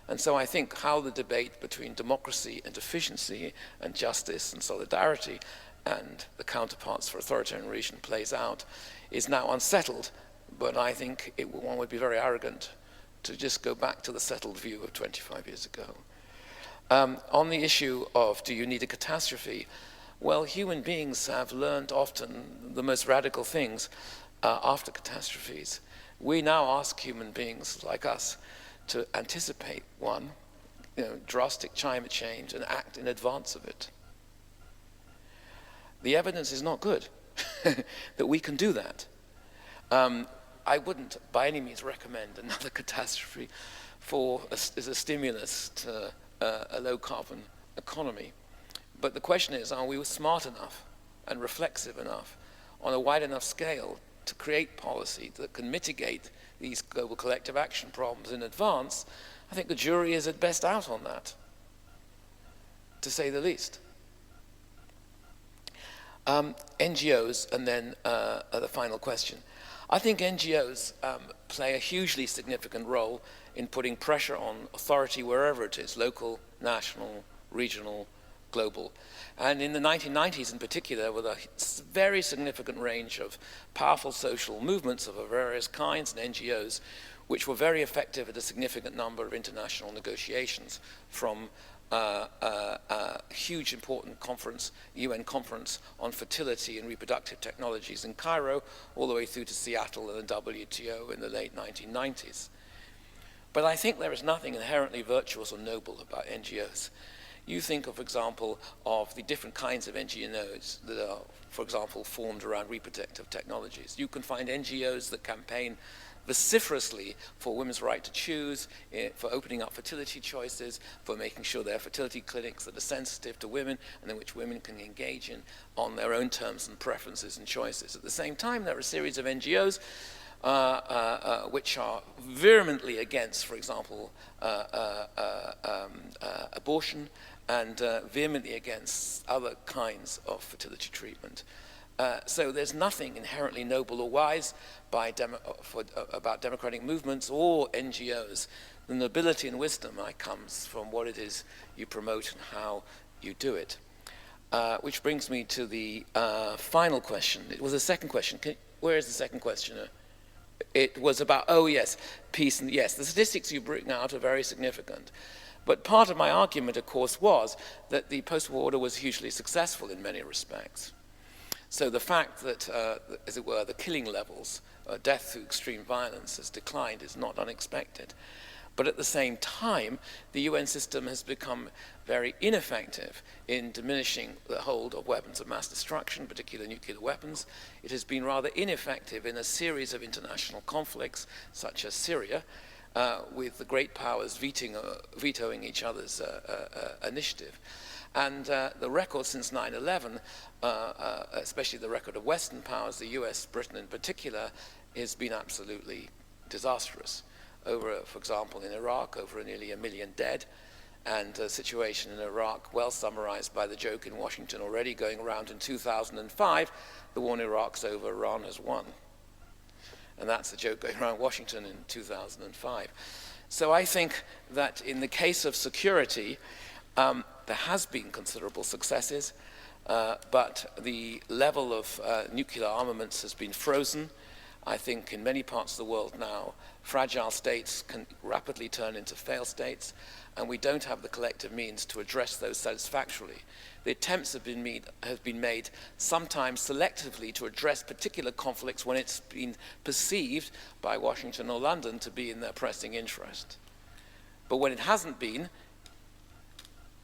And so I think how the debate between democracy and efficiency and justice and solidarity and the counterparts for authoritarian region plays out is now unsettled, but I think one would be very arrogant to just go back to the settled view of 25 years ago. On the issue of do you need a catastrophe, well, human beings have learned often the most radical things after catastrophes. We now ask human beings like us to anticipate one, drastic climate change and act in advance of it. The evidence is not good that we can do that. I wouldn't by any means recommend another catastrophe as a stimulus to a low-carbon economy. But the question is, are we smart enough and reflexive enough on a wide enough scale to create policy that can mitigate these global collective action problems in advance? I think the jury is at best out on that, to say the least. NGOs, and then the final question. I think NGOs play a hugely significant role in putting pressure on authority wherever it is, local, national, regional, global. And in the 1990s in particular, with a very significant range of powerful social movements of various kinds and NGOs, which were very effective at a significant number of international negotiations, from a huge important conference, UN conference on fertility and reproductive technologies in Cairo, all the way through to Seattle and the WTO in the late 1990s. But I think there is nothing inherently virtuous or noble about NGOs. You think, for example, of the different kinds of NGOs that are, for example, formed around reproductive technologies. You can find NGOs that campaign vociferously for women's right to choose, for opening up fertility choices, for making sure there are fertility clinics that are sensitive to women and in which women can engage in on their own terms and preferences and choices. At the same time, there are a series of NGOs which are vehemently against, for example, abortion and vehemently against other kinds of fertility treatment. So there's nothing inherently noble or wise about democratic movements or NGOs. The nobility and wisdom comes from what it is you promote and how you do it. Which brings me to the final question. It was a second question. Where is the second questioner? It was about, oh yes, peace, and yes, the statistics you bring out are very significant. But part of my argument, of course, was that the post-war order was hugely successful in many respects. So the fact that, as it were, the killing levels, death through extreme violence has declined is not unexpected. But at the same time, the UN system has become very ineffective in diminishing the hold of weapons of mass destruction, particularly nuclear weapons. It has been rather ineffective in a series of international conflicts, such as Syria, with the great powers vetoing each other's initiative. And the record since 9/11, especially the record of Western powers, the US, Britain in particular, has been absolutely disastrous. Over, for example, in Iraq, over nearly 1 million dead, and a situation in Iraq well summarized by the joke in Washington already going around in 2005, the war in Iraq's over, Iran has won. And that's a joke going around Washington in 2005. So I think that in the case of security, there has been considerable successes, but the level of nuclear armaments has been frozen. I think in many parts of the world now, fragile states can rapidly turn into failed states, and we don't have the collective means to address those satisfactorily. The attempts have been made sometimes selectively to address particular conflicts when it's been perceived by Washington or London to be in their pressing interest. But when it hasn't been,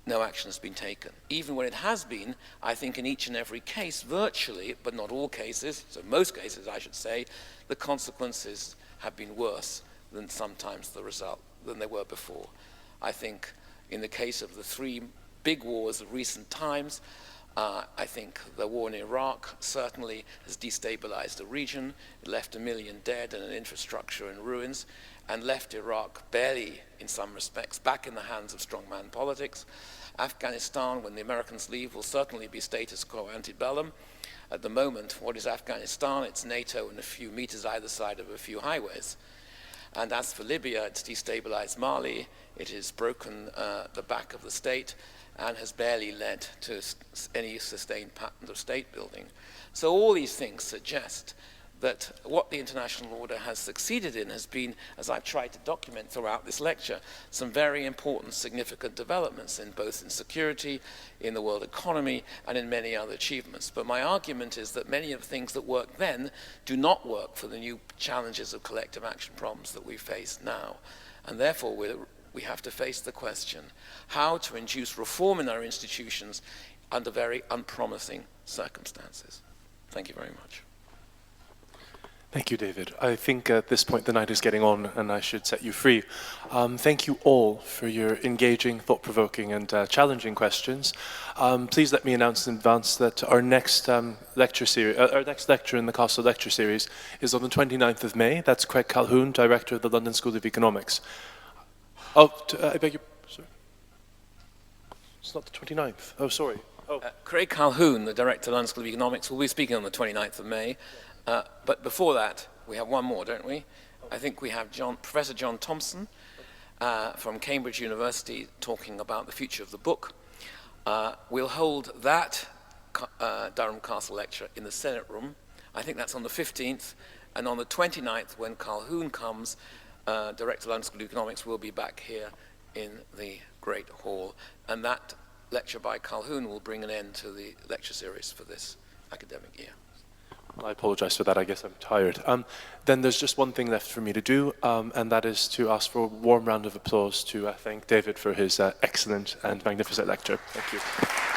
no action has been taken. Even when it has been, I think in each and every case, virtually, but not all cases, so most cases I should say, the consequences have been worse than sometimes the result, than they were before. I think in the case of the three big wars of recent times, I think the war in Iraq certainly has destabilized the region. It left 1 million dead and an infrastructure in ruins, and left Iraq barely, in some respects, back in the hands of strongman politics. Afghanistan, when the Americans leave, will certainly be status quo antebellum. At the moment, what is Afghanistan? It's NATO and a few meters either side of a few highways. And as for Libya, it's destabilized Mali, it has broken the back of the state, and has barely led to any sustained pattern of state building. So all these things suggest that what the international order has succeeded in has been, as I've tried to document throughout this lecture, some very important, significant developments in both in security, in the world economy, and in many other achievements. But my argument is that many of the things that worked then do not work for the new challenges of collective action problems that we face now. And therefore, we have to face the question, how to induce reform in our institutions under very unpromising circumstances. Thank you very much. Thank you, David. I think at this point the night is getting on and I should set you free. Thank you all for your engaging, thought-provoking and challenging questions. Please let me announce in advance that our next lecture in the Castle Lecture Series is on the 29th of May. That's Craig Calhoun, Director of the London School of Economics. Oh, I beg your... Sorry. It's not the 29th. Oh, sorry. Oh. Craig Calhoun, the Director of the London School of Economics, will be speaking on the 29th of May. But before that, we have one more, don't we? I think we have Professor John Thompson from Cambridge University talking about the future of the book. We'll hold that Durham Castle lecture in the Senate room. I think that's on the 15th. And on the 29th, when Calhoun comes, Director of London School of Economics will be back here in the Great Hall. And that lecture by Calhoun will bring an end to the lecture series for this academic year. I apologize for that. I guess I'm tired. Then there's just one thing left for me to do, and that is to ask for a warm round of applause to thank David for his excellent and magnificent lecture. Thank you.